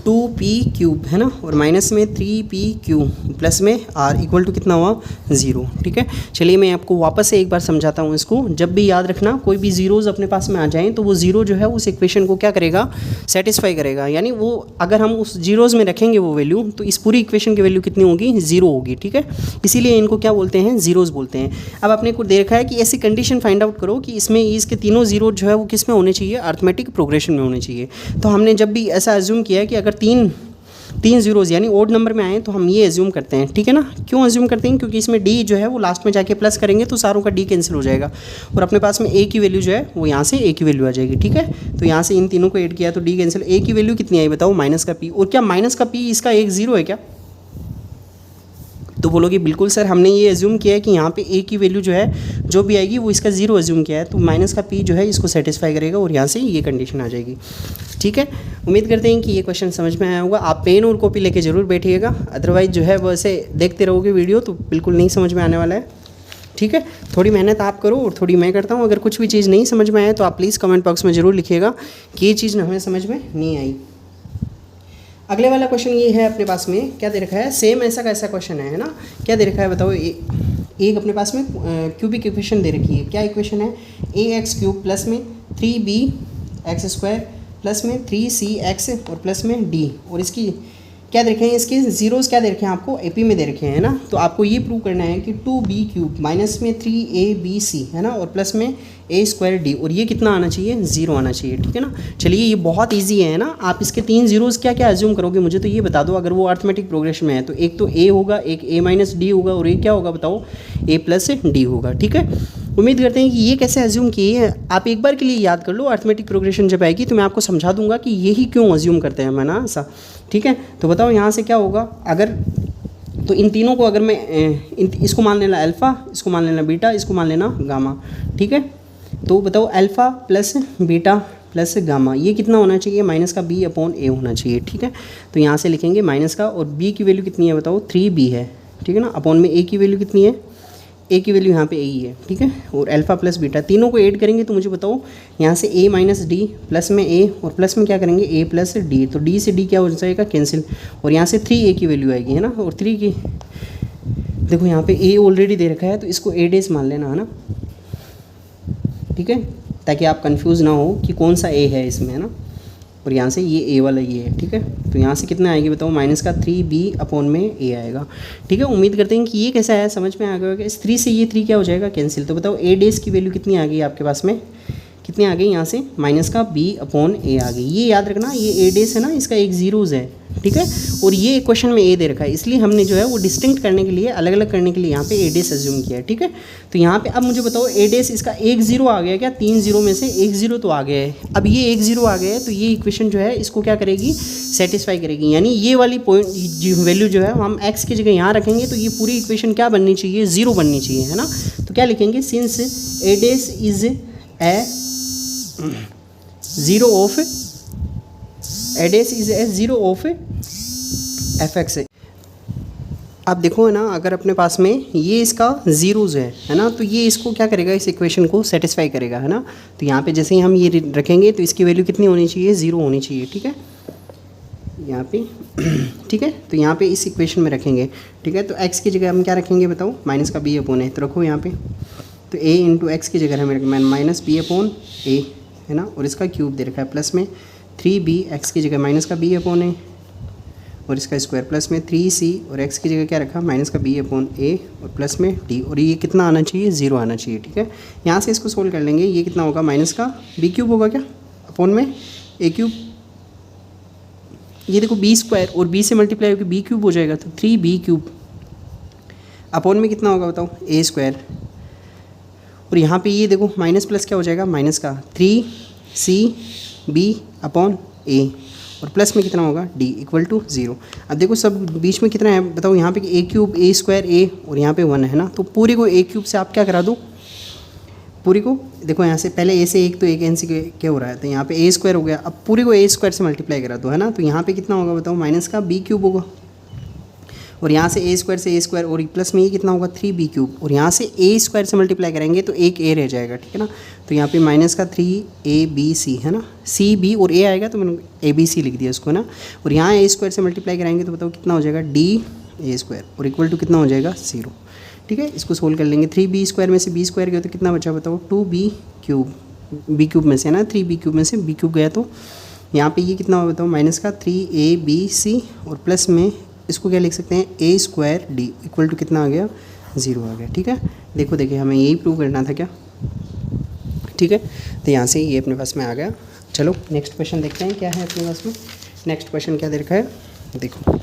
Speaker 1: 2p क्यूब है ना, और माइनस में 3p क्यूब प्लस में r इक्वल टू कितना हुआ 0। ठीक है, चलिए मैं आपको वापस से एक बार समझाता हूँ इसको। जब भी याद रखना कोई भी जीरोज़ अपने पास में आ जाएं तो वो जीरो जो है उस इक्वेशन को क्या करेगा, सेटिस्फाई करेगा, यानी वो अगर हम उस जीरोज़ में रखेंगे वो वैल्यू तो इस पूरी इक्वेशन की वैल्यू कितनी होगी 0 होगी। ठीक है, इसीलिए इनको क्या बोलते हैं, जीरोज़ बोलते हैं। अब आपने को देखा है कि ऐसी कंडीशन फाइंड आउट करो कि इसमें इसके तीनों जीरो जो है वो किस में होने चाहिए, अर्थमेटिक प्रोग्रेशन में होने चाहिए। तो हमने जब भी ऐसा एज्यूम किया है कि अगर तीन जीरोज़ यानी ओड नंबर में आए तो हम ये एज्यूम करते हैं। ठीक है ना, क्यों एज्यूम करते हैं, क्योंकि इसमें डी जो है वो लास्ट में जाके प्लस करेंगे तो सारों का डी कैंसिल हो जाएगा, और अपने पास में ए की वैल्यू जो है वो यहाँ से ए की वैल्यू आ जाएगी। ठीक है, तो यहाँ से इन तीनों को ऐड किया तो डी कैंसिल, ए की वैल्यू कितनी आई बताओ, माइनस का पी, और क्या माइनस का पी इसका एक जीरो है क्या, तो बोलोगे बिल्कुल सर हमने ये एज्यूम किया है कि यहाँ पे ए की वैल्यू जो है जो भी आएगी वो इसका 0 एज्यूम किया है, तो माइनस का पी जो है इसको सेटिस्फाई करेगा और यहाँ से ये कंडीशन आ जाएगी। ठीक है, उम्मीद करते हैं कि ये क्वेश्चन समझ में आया होगा। आप पेन और कॉपी लेके ज़रूर बैठिएगा, अदरवाइज़ जो है वैसे देखते रहोगे वीडियो तो बिल्कुल नहीं समझ में आने वाला है। ठीक है, थोड़ी मेहनत आप करो और थोड़ी मैं करता हूँ। अगर कुछ भी चीज़ नहीं समझ में आए तो आप प्लीज़ कमेंट बॉक्स में ज़रूर लिखिएगा कि ये चीज़ हमें समझ में नहीं आई। अगले वाला क्वेश्चन ये है अपने पास में, क्या दे रखा है, सेम ऐसा कैसा क्वेश्चन है ना, क्या दे रखा है बताओ, एक अपने पास में क्यूबिक इक्वेशन दे रखी है। क्या इक्वेशन है, ax क्यूब प्लस में 3bx स्क्वायर प्लस में 3cx और प्लस में d, और इसकी क्या दे रखे हैं, इसके जीरोज़ क्या दे रखे हैं आपको एपी में दे रखे हैं ना। तो आपको ये प्रूव करना है कि 2b क्यूब माइनस में 3abc है ना, और प्लस में a स्क्वायर d, और ये कितना आना चाहिए 0 आना चाहिए। ठीक है ना, चलिए ये बहुत इजी है ना। आप इसके 3 जीरोज़ क्या क्या एज्यूम करोगे मुझे तो ये बता दो। अगर वो अर्थमेटिक प्रोग्रेशन में है तो एक तो a होगा, एक a माइनस डी होगा, और एक क्या होगा बताओ a प्लस डी होगा। ठीक है, उम्मीद करते हैं कि ये कैसे अज्यूम किए हैं आप एक बार के लिए याद कर लो। अर्थमेटिक प्रोग्रेशन जब आएगी तो मैं आपको समझा दूंगा कि यही क्यों अज्यूम करते हैं मैं ना ऐसा, ठीक है। तो बताओ यहाँ से क्या होगा, अगर तो इन तीनों को अगर मैं इसको मान लेना अल्फ़ा, इसको मान लेना बीटा, इसको मान लेना गामा, ठीक है। तो बताओ alpha plus beta plus gamma ये कितना होना चाहिए, माइनस का बी अपॉन ए होना चाहिए, ठीक है। तो यहाँ से लिखेंगे माइनस का, और बी की वैल्यू कितनी है बताओ 3b है, ठीक है ना। अपॉन में ए की वैल्यू कितनी है, ए की वैल्यू यहाँ पे ए ही है, ठीक है। और अल्फ़ा प्लस बीटा तीनों को ऐड करेंगे तो मुझे बताओ यहाँ से ए माइनस डी प्लस में ए, और प्लस में क्या करेंगे ए प्लस डी, तो डी से डी क्या हो जाएगा कैंसिल, और यहाँ से 3a की वैल्यू आएगी, है ना। और 3 की देखो यहाँ पे a ऑलरेडी दे रखा है तो इसको a डेज मान लेना, है ना, ठीक है, ताकि आप कंफ्यूज ना हो कि कौन सा a है इसमें, है ना। और यहाँ से ये a वाला ये है, ठीक है। तो यहाँ से कितना आएगी बताओ, माइनस का 3b अपॉन में a आएगा, ठीक है। उम्मीद करते हैं कि ये कैसा है, समझ में आ गया होगा। इस 3 से ये 3 क्या हो जाएगा कैंसिल। तो बताओ a डेज की वैल्यू कितनी आ गई आपके पास में, कितनी आ गई, यहाँ से माइनस का b अपॉन a आ गई। ये याद रखना, ये a डेज है ना, इसका एक जीरोज़ है, ठीक है। और ये क्वेश्चन में a दे रखा है, इसलिए हमने जो है वो डिस्टिंक्ट करने के लिए, अलग अलग करने के लिए यहाँ पे a डेज अज्यूम किया है, ठीक है। तो यहाँ पे अब मुझे बताओ a डेज इसका एक जीरो आ गया क्या, 3 जीरो में से एक जीरो तो आ गया है। अब ये एक जीरो आ गया है तो ये इक्वेशन जो है इसको क्या करेगी, सेटिस्फाई करेगी। यानी ये वाली पॉइंट वैल्यू जो है हम x की जगह यहाँ रखेंगे तो ये पूरी इक्वेशन क्या बननी चाहिए, ज़ीरो बननी चाहिए, है ना। तो क्या लिखेंगे, since a days is a zero of a days is a zero of fx। आप देखो है ना, अगर अपने पास में ये इसका ज़ीरोज़ है ना, तो ये इसको क्या करेगा, इस इक्वेशन को सेटिस्फाई करेगा, है ना। तो यहाँ पे जैसे ही हम ये रखेंगे तो इसकी वैल्यू कितनी होनी चाहिए, ज़ीरो होनी चाहिए, ठीक है, यहाँ पे ठीक है। तो यहाँ पे इस इक्वेशन में रखेंगे, ठीक है। तो x की जगह हम क्या रखेंगे बताओ, माइनस का b अपॉन ए, तो रखो यहाँ पे। तो a इंटू एक्स की जगह हमें माइनस b अपॉन ए, है ना, और इसका क्यूब दे रखा है, प्लस में 3b, एक्स की जगह माइनस का b अपॉन ए, और इसका स्क्वायर, प्लस में 3c, और x की जगह क्या रखा, माइनस का b अपॉन ए, और प्लस में d, और ये कितना आना चाहिए, ज़ीरो आना चाहिए, ठीक है। यहाँ से इसको सोल्व कर लेंगे, ये कितना होगा, माइनस का b क्यूब होगा क्या, अपॉन में a क्यूब, ये देखो b स्क्वायर और b से मल्टीप्लाई होकर b क्यूब हो जाएगा, तो 3b क्यूब अपॉन में कितना होगा बताओ, a स्क्वायर, और यहाँ पे ये देखो माइनस प्लस क्या हो जाएगा, माइनस का 3cb अपॉन a, और प्लस में कितना होगा d इक्वल टू 0। अब देखो सब बीच में कितना है बताओ, यहाँ पे a cube, a square, a, और यहाँ पे 1 है ना। तो पूरे को a क्यूब से आप क्या करा दो, पूरी को देखो यहाँ से पहले a से एक, तो एक कैंसिल क्या हो रहा है, तो यहाँ पे a स्क्वायर हो गया। अब पूरे को a स्क्वायर से मल्टीप्लाई करा दो, है ना। तो यहाँ पे कितना होगा बताओ, माइनस का b क्यूब होगा, और यहाँ से a स्क्वायर से a स्क्वायर, और प्लस में ये कितना होगा 3b क्यूब, और यहाँ से a स्क्वायर से मल्टीप्लाई करेंगे तो एक a रह जाएगा, ठीक है ना। तो यहाँ पे माइनस का 3abc, है ना, c b और a आएगा तो मैंने abc लिख दिया इसको, है ना। और यहाँ a स्क्वायर से मल्टीप्लाई कराएंगे तो बताओ कितना हो जाएगा, d a स्क्वायर, और इक्वल टू कितना हो जाएगा 0, ठीक है। इसको सोल्व कर लेंगे, 3b स्क्वायर में से b स्क्वायर गया तो कितना बचा बताओ, 2b क्यूब, b क्यूब में से, है ना, 3b क्यूब में से b क्यूब गया तो यहाँ पे ये कितना होगा बताओ, माइनस का 3abc, और प्लस में इसको क्या लिख सकते हैं, a square d equal to कितना आ गया, 0 आ गया, ठीक है। देखो देखिए हमें यही प्रूव करना था क्या, ठीक है। तो यहाँ से ये अपने पास में आ गया। चलो नेक्स्ट क्वेश्चन देखते हैं क्या है अपने पास में। नेक्स्ट क्वेश्चन क्या दे रखा है, देखो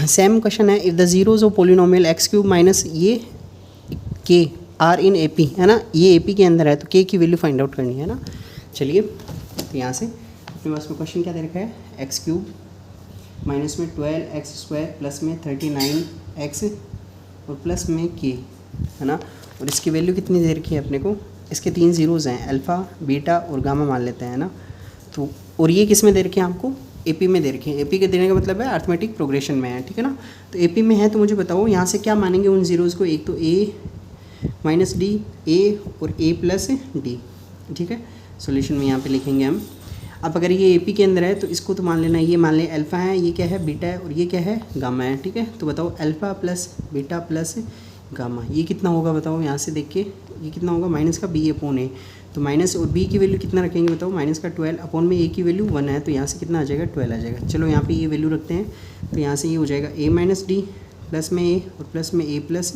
Speaker 1: सेम क्वेश्चन है, if the zeros of polynomial x cube minus ये के आर इन ए पी, है ना, ये ए पी के अंदर है तो के की वैल्यू फाइंड आउट करनी है ना। चलिए तो यहाँ से अपने पास में क्वेश्चन क्या दे रखा है, एक्स क्यूब माइनस में 12x स्क्वायर प्लस में 39x और प्लस में k, है ना। और इसकी वैल्यू कितनी दे रखी है अपने को, इसके 3 जीरोज़ हैं, अल्फ़ा बीटा और गामा मान लेते हैं ना। तो और ये किस में दे रखे हैं आपको, एपी में दे रखे हैं। एपी के देने का मतलब है अर्थमेटिक प्रोग्रेशन में है, ठीक है ना। तो एपी में है तो मुझे बताओ यहाँ से क्या मानेंगे उन जीरोज़ को, एक तो a माइनस डी, a और a प्लस डी, ठीक है। सॉल्यूशन में यहाँ पे लिखेंगे हम। अब अगर ये एपी के अंदर है तो इसको तो मान लेना, ये मान लें अल्फ़ा है, ये क्या है बीटा है, और ये क्या है गामा है, ठीक है। तो बताओ alpha plus beta plus gamma ये कितना होगा बताओ, यहाँ से देख के ये कितना होगा, माइनस का b अपॉन ए। तो माइनस और b की वैल्यू कितना रखेंगे बताओ, माइनस का 12 अपॉन में a की वैल्यू 1 है, तो यहाँ से कितना आ जाएगा 12 आ जाएगा। चलो यहाँ पे ये वैल्यू रखते हैं, तो यहाँ से ये हो जाएगा a माइनस डी प्लस में a और प्लस में a प्लस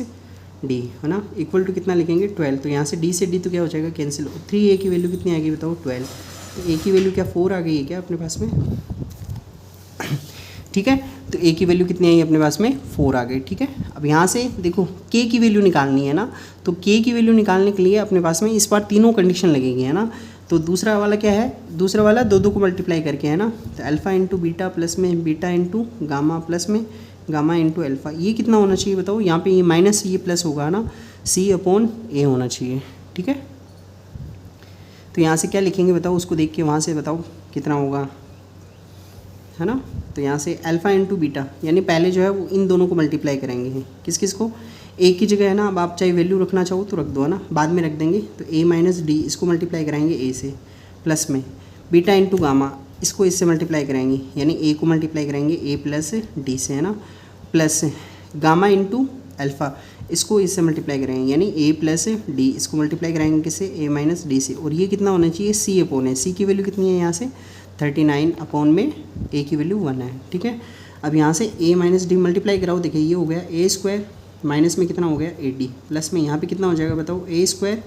Speaker 1: डी, है ना, इक्वल टू कितना लिखेंगे 12। तो यहाँ से d से d तो क्या हो जाएगा कैंसिल, 3a की वैल्यू कितनी आ गई बताओ 12। तो a की वैल्यू क्या 4 आ गई है क्या अपने पास में, ठीक है। तो ए की वैल्यू कितनी आई अपने पास में 4 आ गई, ठीक है। अब यहाँ से देखो के की वैल्यू निकालनी है ना, तो के की वैल्यू निकालने के लिए अपने पास में इस बार तीनों कंडीशन लगेगी, है ना। तो दूसरा वाला क्या है, दूसरा वाला दो को मल्टीप्लाई करके, है ना। तो अल्फ़ा इंटू बीटा प्लस में बीटा इंटू गामा प्लस में गामा इंटू अल्फ़ा, ये कितना होना चाहिए बताओ। यहाँ पे ये माइनस ये प्लस होगा ना, सी अपॉन ए होना चाहिए, ठीक है। तो यहाँ से क्या लिखेंगे बताओ, उसको देख के वहाँ से बताओ कितना होगा, है ना। तो यहाँ से अल्फ़ा इंटू बीटा, यानी पहले जो है वो इन दोनों को मल्टीप्लाई करेंगे, किस किस को, ए की जगह, है ना। अब आप चाहे वैल्यू रखना चाहो तो रख दो, है ना, बाद में रख देंगे। तो ए माइनस डी, इसको मल्टीप्लाई कराएंगे ए से, प्लस में बीटा इंटू गामा, इसको इससे मल्टीप्लाई कराएंगे, यानी ए को मल्टीप्लाई करेंगे ए प्लस डी से, है ना, प्लस गामा इंटू अल्फ़ा, इसको इससे मल्टीप्लाई करेंगे, यानी ए प्लस डी, इसको मल्टीप्लाई कराएंगे किससे, ए माइनस डी से। और ये कितना होना चाहिए, सी अपॉन है, सी की वैल्यू कितनी है यहाँ से 39 अपॉन में ए की वैल्यू 1 है, ठीक है। अब यहाँ से ए माइनस डी मल्टीप्लाई कराओ, देखिए ये हो गया ए स्क्वायर, माइनस में कितना हो गया ए डी, प्लस में यहाँ पे कितना हो जाएगा बताओ ए स्क्वायर,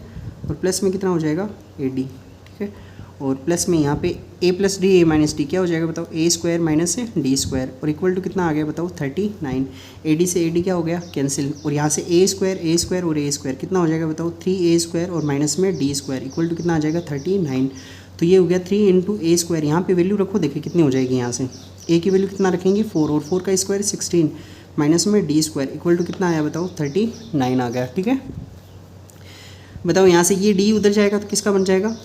Speaker 1: और प्लस में कितना हो जाएगा ए डी, ठीक है। और प्लस में यहाँ पे A plus D A minus D क्या हो जाएगा बताओ, A square minus D square, और इक्वल टू कितना आ गया बताओ 39। ए डी से ए डी क्या हो गया कैंसिल, और यहाँ से ए स्क्वायर और ए स्क्वायर कितना हो जाएगा बताओ 3a स्क्वायर और माइनस में डी स्क्वायर, इक्वल टू कितना आ जाएगा 39। तो ये हो गया 3 इंटू ए स्क्वायर, यहाँ पे वैल्यू रखो, देखिए कितनी हो जाएगी। यहाँ से ए की वैल्यू कितना रखेंगे 4, और 4 का स्क्वायर 16 माइनस में डी स्क्वायर, इक्वल टू कितना आया बताओ 39 आ गया, ठीक है। बताओ यहाँ से ये डी उधर जाएगा तो किसका बन जाएगा,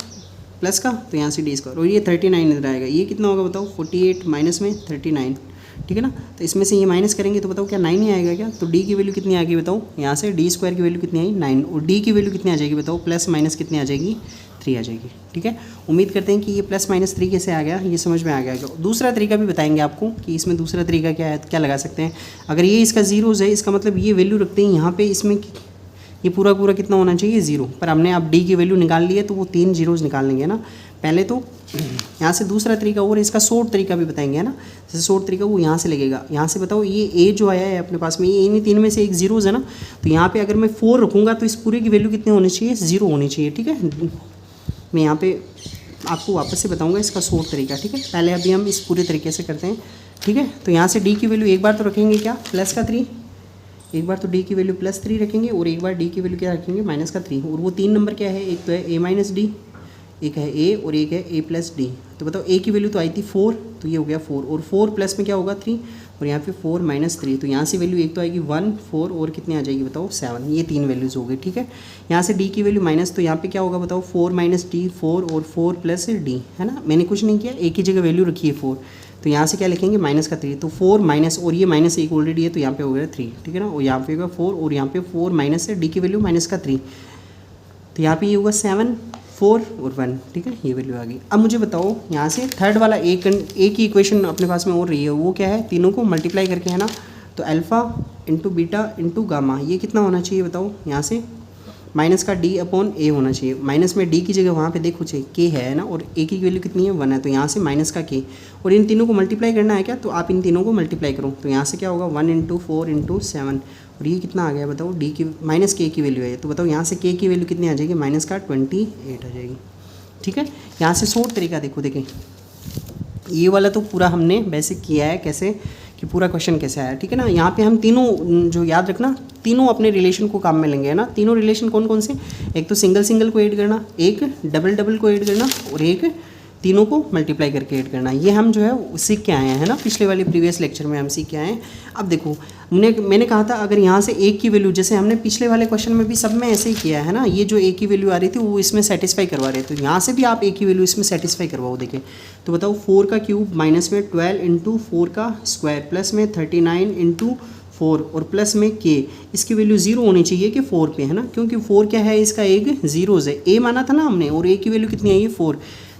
Speaker 1: प्लस का, तो यहाँ से डी स्क्वायर, और ये 39 इधर आएगा, ये कितना होगा बताओ 48 माइनस में 39, ठीक है ना। तो इसमें से ये माइनस करेंगे तो बताओ क्या 9 ही आएगा क्या। तो डी की वैल्यू कितनी आ गई बताओ, यहाँ से डी स्क्वायर की वैल्यू कितनी आई 9, और डी की वैल्यू कितनी आ जाएगी बताओ, प्लस माइनस कितनी आ जाएगी 3 आ जाएगी, ठीक है। उम्मीद करते हैं कि ये प्लस माइनस 3 कैसे आ गया, ये समझ में आ गया। दूसरा तरीका भी बताएंगे आपको कि इसमें दूसरा तरीका क्या है, क्या लगा सकते हैं। अगर ये इसका जीरोज़ है, इसका मतलब ये वैल्यू रखते हैं यहाँ पे, इसमें ये पूरा कितना होना चाहिए 0, पर हमने अब डी की वैल्यू निकाल ली है तो वो 3 जीरोज़ निकाल लेंगे ना पहले। तो यहाँ से दूसरा तरीका, और इसका शॉर्ट तरीका भी बताएंगे, है ना। जैसे शॉर्ट तरीका वो यहाँ से लगेगा, यहाँ से बताओ ये ए जो आया है अपने पास में, ये इन्हीं 3 में से एक जीरोज़ है ना। तो यहाँ पे अगर मैं 4 रखूँगा तो इस पूरे की वैल्यू कितनी होनी चाहिए 0 होनी चाहिए, ठीक है। मैं यहाँ पे आपको वापस से बताऊँगा इसका शॉर्ट तरीका, ठीक है। पहले अभी हम इस पूरे तरीके से करते हैं, ठीक है। तो यहाँ से डी की वैल्यू एक बार तो रखेंगे क्या प्लस का 3, एक बार तो डी की वैल्यू प्लस 3 रखेंगे, और एक बार डी की वैल्यू क्या रखेंगे माइनस का 3। और वो 3 नंबर क्या है, एक तो है ए माइनस डी, एक है ए, और एक है ए प्लस डी। तो बताओ ए की वैल्यू तो आई थी 4, तो ये हो गया 4, और 4 प्लस में क्या होगा 3, और यहाँ पे 4 माइनस 3, तो यहाँ से वैल्यू एक तो आएगी 1 4, और कितनी आ जाएगी बताओ 7, ये 3 वैल्यूज़ हो गई, ठीक है। यहाँ से डी की वैल्यू माइनस, तो यहाँ पे क्या होगा बताओ 4 माइनस डी 4, और 4 प्लस डी, है ना। मैंने कुछ नहीं किया, एक ही जगह वैल्यू रखी है 4, तो यहाँ से क्या लिखेंगे माइनस का 3, तो 4 माइनस, और ये माइनस एक ऑलरेडी है तो यहाँ पे हो गया 3, ठीक है ना। और यहाँ पे होगा 4, और यहाँ पे 4 माइनस है डी की वैल्यू माइनस का 3, तो यहाँ पे ये होगा 7 4 और 1, ठीक है, ये वैल्यू आ गई। अब मुझे बताओ यहाँ से थर्ड वाला एक ही इक्वेशन अपने पास में और रही है, वो क्या है, तीनों को मल्टीप्लाई करके, है ना। तो alpha into beta into gamma, ये कितना होना चाहिए बताओ, यहाँ से माइनस का डी अपॉन ए होना चाहिए। माइनस में डी की जगह वहाँ पे देखो चाहिए के है ना, और ए की वैल्यू कितनी है 1 है, तो यहाँ से माइनस का के, और इन तीनों को मल्टीप्लाई करना है क्या, तो आप इन तीनों को मल्टीप्लाई करो। तो यहाँ से क्या होगा 1 इंटू 4 इंटू 7, और ये कितना आ गया बताओ, डी की माइनस के की वैल्यू है, तो बताओ यहाँ से के की वैल्यू कितनी आ जाएगी, माइनस का 28 आ जाएगी, ठीक है। यहाँ से शॉर्ट तरीका देखो, देखें ये वाला तो पूरा हमने बेसिक किया है, कैसे कि पूरा क्वेश्चन कैसे आया, ठीक है ना। यहाँ पे हम तीनों जो याद रखना, तीनों अपने रिलेशन को काम में लेंगे, है ना। तीनों रिलेशन कौन कौन से, एक तो सिंगल सिंगल को ऐड करना, एक डबल डबल को ऐड करना, और एक तीनों को मल्टीप्लाई करके ऐड करना। ये हम जो है सीख के आए हैं, है ना, पिछले वाले प्रीवियस लेक्चर में हम सीख के आए हैं। अब देखो मैंने कहा था अगर यहाँ से एक की वैल्यू, जैसे हमने पिछले वाले क्वेश्चन में भी सब में ऐसे ही किया है ना, ये जो एक की वैल्यू आ रही थी वो इसमें सेटिस्फाई करवा रहे थे, तो यहाँ से भी आप एक की वैल्यू इसमें सेटिस्फाई करवाओ। देखिए तो बताओ 4 का क्यूब माइनस में 12 इंटू 4 का स्क्वायर प्लस में 39 इंटू 4 और प्लस में के, इसकी वैल्यू 0 होनी चाहिए कि 4 पे, है ना, क्योंकि 4 क्या है, इसका एक जीरोज़ है, ए माना था ना हमने, और ए की वैल्यू कितनी आई है 4,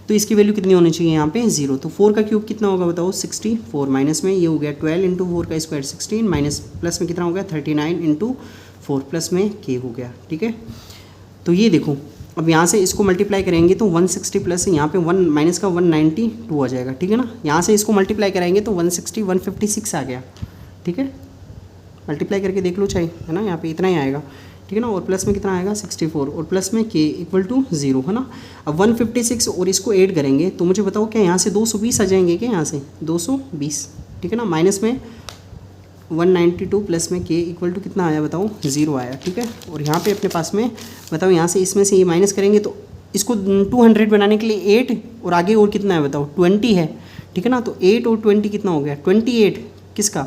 Speaker 1: तो इसकी वैल्यू कितनी होनी चाहिए यहाँ पे 0। तो 4 का क्यूब कितना होगा बताओ 64, माइनस में ये हो गया 12 इंटू 4 का स्क्वायर 16, माइनस प्लस में कितना हो गया 39 इंटू 4 प्लस में के हो गया, ठीक है। तो ये देखो अब यहाँ से इसको मल्टीप्लाई करेंगे तो 160 प्लस यहाँ पे 1 माइनस का 192 आ जाएगा, ठीक है ना। यहाँ से इसको मल्टीप्लाई कराएंगे तो 160 156 आ गया, ठीक है, मल्टीप्लाई करके देख लो चाहे, है ना, यहाँ पे इतना ही आएगा, ठीक है ना। और प्लस में कितना आएगा 64 और प्लस में के इक्वल टू 0, है ना। अब 156 और इसको ऐड करेंगे तो मुझे बताओ क्या यहाँ से 220 आ जाएंगे क्या, यहाँ से 220, ठीक है ना। माइनस में 192 प्लस में के इक्वल टू कितना आया बताओ 0 आया, ठीक है। और यहाँ पे अपने पास में बताओ यहाँ से इसमें से ये माइनस करेंगे तो इसको 200 बनाने के लिए 8 और आगे और कितना है बताओ 20 है, ठीक है ना। तो 8 और 20 कितना हो गया 28 किसका,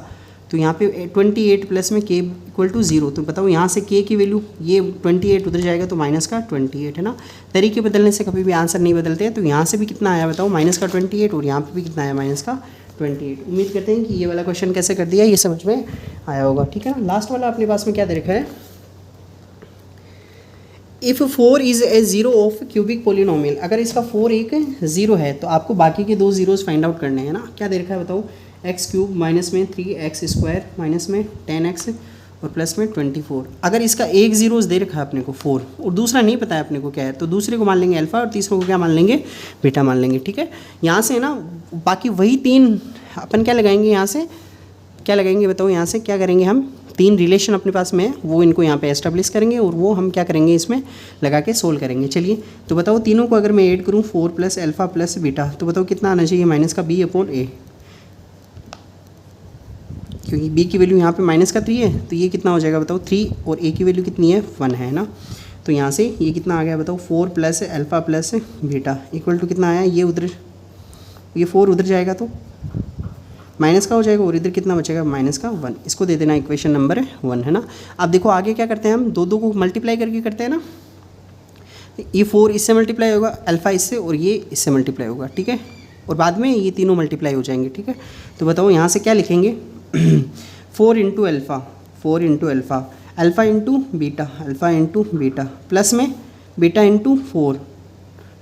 Speaker 1: तो यहाँ पे 28 प्लस में के इक्वल टू 0। तो बताओ यहाँ से के की वैल्यू ये 28 उधर जाएगा तो माइनस का 28 है ना। तरीके बदलने से कभी भी आंसर नहीं बदलते हैं। तो यहाँ से भी कितना आया बताओ माइनस का 28 और यहाँ पे भी कितना आया माइनस का 28। उम्मीद करते हैं कि ये वाला क्वेश्चन कैसे कर दिया ये समझ में आया होगा, ठीक है ना। लास्ट वाला अपने पास में क्या दे रखा है, if 4 is a zero of cubic polynomial, अगर इसका 4 एक ज़ीरो है तो आपको बाकी के 2 ज़ीरोज़ फाइंड आउट करने हैं ना। क्या दे रखा है बताओ, एक्स क्यूब माइनस में 3x स्क्वायर माइनस में 10x और प्लस में 24। अगर इसका एक ज़ीरोज़ दे रखा है अपने को 4 और दूसरा नहीं पता है अपने को क्या है, तो दूसरे को मान लेंगे अल्फ़ा और तीसरे को क्या मान लेंगे बीटा मान लेंगे, ठीक है। यहाँ से ना बाकी वही 3 अपन क्या लगाएंगे, यहाँ से क्या लगाएंगे बताओ, यहाँ से क्या करेंगे हम 3 रिलेशन अपने पास में है वो इनको यहाँ पे एस्टेब्लिश करेंगे और वो हम क्या करेंगे इसमें लगा के सोल्व करेंगे। चलिए तो बताओ तीनों को अगर मैं ऐड करूँ 4 प्लस अल्फ़ा प्लस बीटा तो बताओ कितना आना चाहिए माइनस का b/a, क्योंकि b की वैल्यू यहाँ पे माइनस का 3 है तो ये कितना हो जाएगा बताओ 3 और a की वैल्यू कितनी है 1 है ना। तो यहाँ से ये कितना आ गया बताओ 4 plus alpha plus beta equal to कितना आया, ये उधर ये 4 उधर जाएगा तो माइनस का हो जाएगा और इधर कितना बचेगा माइनस का 1। इसको दे देना इक्वेशन नंबर 1 है ना। अब देखो आगे क्या करते हैं हम, दो को मल्टीप्लाई करके करते हैं ना। ये 4 इससे मल्टीप्लाई होगा, अल्फ़ा इससे और ये इससे मल्टीप्लाई होगा, ठीक है। और बाद में ये तीनों मल्टीप्लाई हो जाएंगे, ठीक है। तो बताओ यहाँ से क्या लिखेंगे 4 into alpha, 4 into alpha, alpha into beta, alpha into beta plus में बीटा इंटू 4।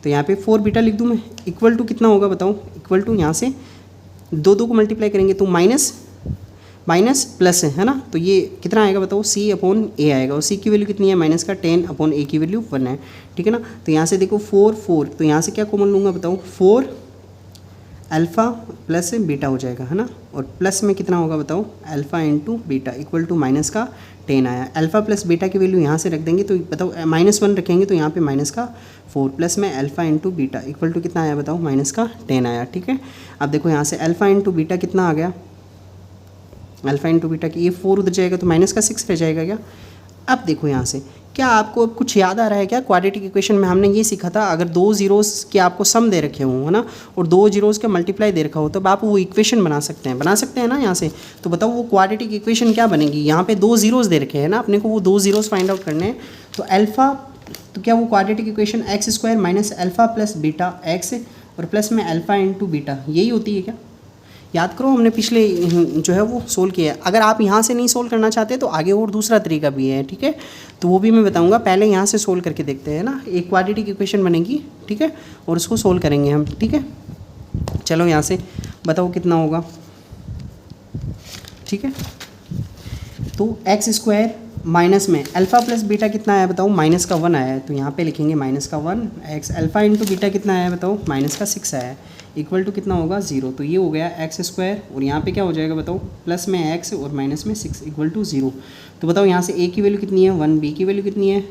Speaker 1: तो यहाँ पे 4 बीटा लिख दूँ मैं, इक्वल टू कितना होगा बताओ, इक्वल टू यहाँ से 2 को मल्टीप्लाई करेंगे तो माइनस माइनस प्लस है ना। तो ये कितना आएगा बताओ c/a आएगा और c की वैल्यू कितनी है माइनस का 10/a की वैल्यू 1 है, ठीक है ना। तो यहाँ से देखो 4 तो यहाँ से क्या कॉमन लूँगा बताओ 4 अल्फ़ा प्लस बीटा हो जाएगा है ना। और प्लस में कितना होगा बताओ alpha into beta equal to minus का 10 आया। अल्फ़ा प्लस बीटा की वैल्यू यहाँ से रख देंगे तो बताओ -1 रखेंगे तो यहाँ पे माइनस का 4 प्लस में alpha into beta equal to कितना आया बताओ माइनस का 10 आया, ठीक है। अब देखो यहाँ से अल्फ़ा इंटू बीटा कितना आ गया, अल्फ़ा इंटू बीटा की ये 4 उधर जाएगा तो माइनस का 6 रह जाएगा क्या। अब देखो यहाँ से क्या आपको अब कुछ याद आ रहा है क्या, क्वाड्रेटिक इक्वेशन में हमने ये सीखा था अगर 2 ज़ीरोज़ के आपको सम दे रखे हों है ना और 2 ज़ीरोज़ का मल्टीप्लाई दे रखा हो तब आप वो इक्वेशन बना सकते हैं ना यहाँ से। तो बताओ वो क्वाड्रेटिक इक्वेशन क्या बनेगी, यहाँ पे 2 ज़ीरोज़ दे रखे हैं ना अपने को, वो 2 ज़ीरोज़ फाइंड आउट करने हैं। तो अल्फ़ा तो क्या वो quadratic equation x square minus alpha plus beta x और प्लस में अल्फ़ा इंटू बीटा यही होती है क्या। याद करो हमने पिछले जो है वो सोल्व किया है। अगर आप यहाँ से नहीं सोल्व करना चाहते तो आगे और दूसरा तरीका भी है, ठीक है। तो वो भी मैं बताऊँगा, पहले यहाँ से सोल्व करके देखते हैं ना। एक क्वाड्रेटिक इक्वेशन बनेगी, ठीक है, और उसको सोल्व करेंगे हम, ठीक है। चलो यहाँ से बताओ कितना होगा, ठीक है। तो एक्स स्क्वायर माइनस में अल्फ़ा प्लस बीटा कितना आया बताओ माइनस का 1 आया है तो यहाँ पे लिखेंगे माइनस का 1 एक्स, अल्फ़ा इंटू बीटा कितना आया बताओ माइनस का 6 आया है इक्वल टू कितना होगा 0। तो ये हो गया एक्स स्क्वायर और यहाँ पे क्या हो जाएगा बताओ प्लस में एक्स और माइनस में 6 इक्वल टू 0। तो बताओ यहाँ से a की वैल्यू कितनी है 1, b की वैल्यू कितनी है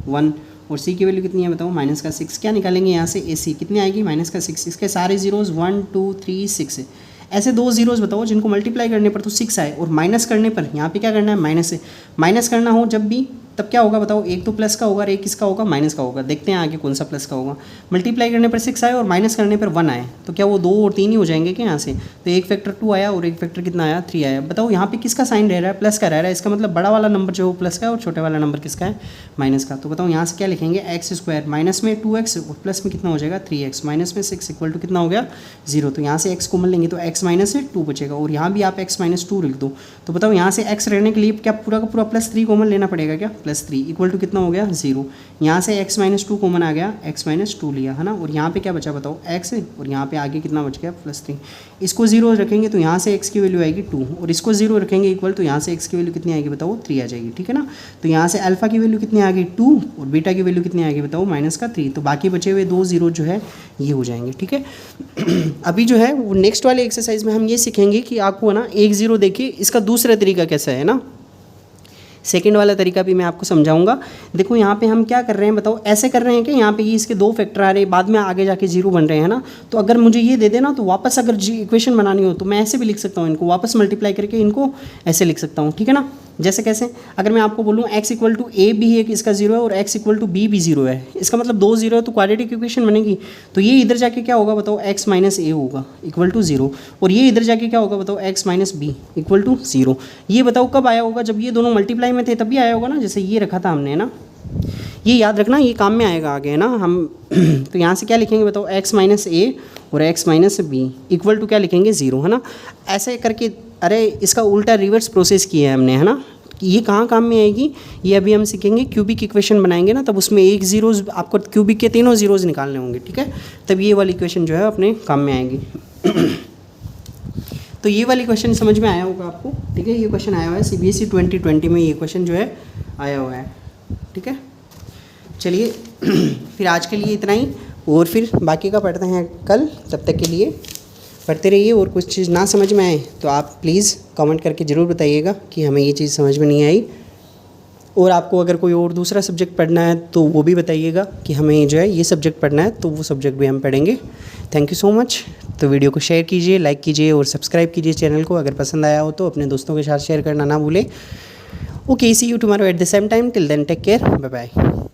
Speaker 1: 1 और c की वैल्यू कितनी है बताओ माइनस का 6। क्या निकालेंगे यहाँ से ac कितनी आएगी माइनस का 6। इसके सारे जीरोज़ 1 2 3 6 ऐसे 2 ज़ीरोज़ बताओ जिनको मल्टीप्लाई करने पर तो 6 आए और माइनस करने पर यहाँ पे क्या करना है माइनस से माइनस करना हो जब भी तब क्या होगा बताओ, एक तो प्लस का होगा और एक किसका होगा माइनस का होगा। देखते हैं आगे कौन सा प्लस का होगा। मल्टीप्लाई करने पर 6 आए और माइनस करने पर 1 आए तो क्या वो 2 और 3 ही हो जाएंगे क्या यहाँ से। तो एक फैक्टर 2 आया और एक फैक्टर कितना आया 3 आया। बताओ यहाँ पे किसका साइन रह रहा है प्लस का रह रहा है, इसका मतलब बड़ा वाला नंबर जो प्लस का है और छोटे वाला नंबर किसका है माइनस का। तो बताओ यहाँ से क्या लिखेंगे एक्स स्क्वायर माइनस में 2x और प्लस में कितना हो जाएगा 3x माइनस में 6 इक्वल टू कितना हो गया 0। तो यहाँ से x कॉमन लेंगे तो x माइनस से 2 बचेगा और यहाँ भी आप x माइनस 2 लिख दो। तो बताओ यहाँ से x रहने के लिए क्या पूरा का पूरा प्लस 3 कॉमन लेना पड़ेगा क्या, प्लस 3 इक्वल टू कितना हो गया 0। यहाँ से x माइनस 2 कॉमन आ गया, x माइनस 2 लिया है ना और यहाँ पे क्या बचा बताओ x और यहाँ पे आगे कितना बच गया प्लस 3। इसको 0 रखेंगे तो यहाँ से x की वैल्यू आएगी 2 और इसको 0 रखेंगे इक्वल तो यहाँ से x की वैल्यू कितनी आएगी बताओ 3 आ जाएगी, ठीक है ना। तो यहाँ से अल्फ़ा की वैल्यू कितनी आ गई 2 और बीटा की वैल्यू कितनी आएगी बताओ माइनस का 3। तो बाकी बचे हुए 2 ज़ीरो जो है ये हो जाएंगे, ठीक है। अभी जो है वो नेक्स्ट वाले एक्सरसाइज में हम ये सीखेंगे कि आपको है ना एक ज़ीरो देखिए इसका दूसरा तरीका कैसा है ना। सेकंड वाला तरीका भी मैं आपको समझाऊंगा। देखो यहाँ पे हम क्या कर रहे हैं बताओ, ऐसे कर रहे हैं कि यहाँ पे ये इसके 2 फैक्टर आ रहे हैं, बाद में आगे जाके 0 बन रहे हैं ना। तो अगर मुझे ये दे देना तो वापस अगर इक्वेशन बनानी हो तो मैं ऐसे भी लिख सकता हूँ, इनको वापस मल्टीप्लाई करके इनको ऐसे लिख सकता हूँ, ठीक है ना। जैसे कैसे, अगर मैं आपको बोलूँ x इक्वल टू ए भी है, इसका 0 है, और x इक्वल टू बी भी 0 है, इसका मतलब 2 0 है, तो क्वाड्रेटिक इक्वेशन बनेगी। तो ये इधर जाके क्या होगा बताओ, x माइनस ए होगा इक्वल टू 0, और ये इधर जाके क्या होगा बताओ, x minus B equal to 0। ये बताओ कब आया होगा, जब ये दोनों मल्टीप्लाई में थे तभी आया होगा ना, जैसे ये रखा था हमने ना, ये याद रखना, ये काम में आएगा आगे है ना हम। तो यहाँ से क्या लिखेंगे बताओ, x माइनस ए और x minus B equal to क्या लिखेंगे, 0 है ना। ऐसे करके, अरे इसका उल्टा रिवर्स प्रोसेस किया है हमने, है ना। ये कहाँ काम में आएगी, ये अभी हम सीखेंगे, क्यूबिक इक्वेशन बनाएंगे ना, तब उसमें एक ज़ीरोज़ आपको क्यूबिक के तीनों ज़ीरोज़ निकालने होंगे, ठीक है, तब ये वाली इक्वेशन जो है अपने काम में आएगी। तो ये वाली क्वेश्चन समझ में आया होगा आपको, ठीक है। ये क्वेश्चन आया हुआ है CBSE 2020 में, ये क्वेश्चन जो है आया हुआ है, ठीक है। चलिए फिर आज के लिए इतना ही, और फिर बाकी का पढ़ते हैं कल। तब तक के लिए पढ़ते रहिए, और कुछ चीज़ ना समझ में आए तो आप प्लीज़ कमेंट करके ज़रूर बताइएगा कि हमें ये चीज़ समझ में नहीं आई। और आपको अगर कोई और दूसरा सब्जेक्ट पढ़ना है तो वो भी बताइएगा कि हमें जो है ये सब्जेक्ट पढ़ना है, तो वो सब्जेक्ट भी हम पढ़ेंगे। Thank you so much. तो वीडियो को शेयर कीजिए, लाइक कीजिए और सब्सक्राइब कीजिए चैनल को। अगर पसंद आया हो तो अपने दोस्तों के साथ शेयर करना ना भूलें। Okay, see you tomorrow at the same time, till then take care, bye bye.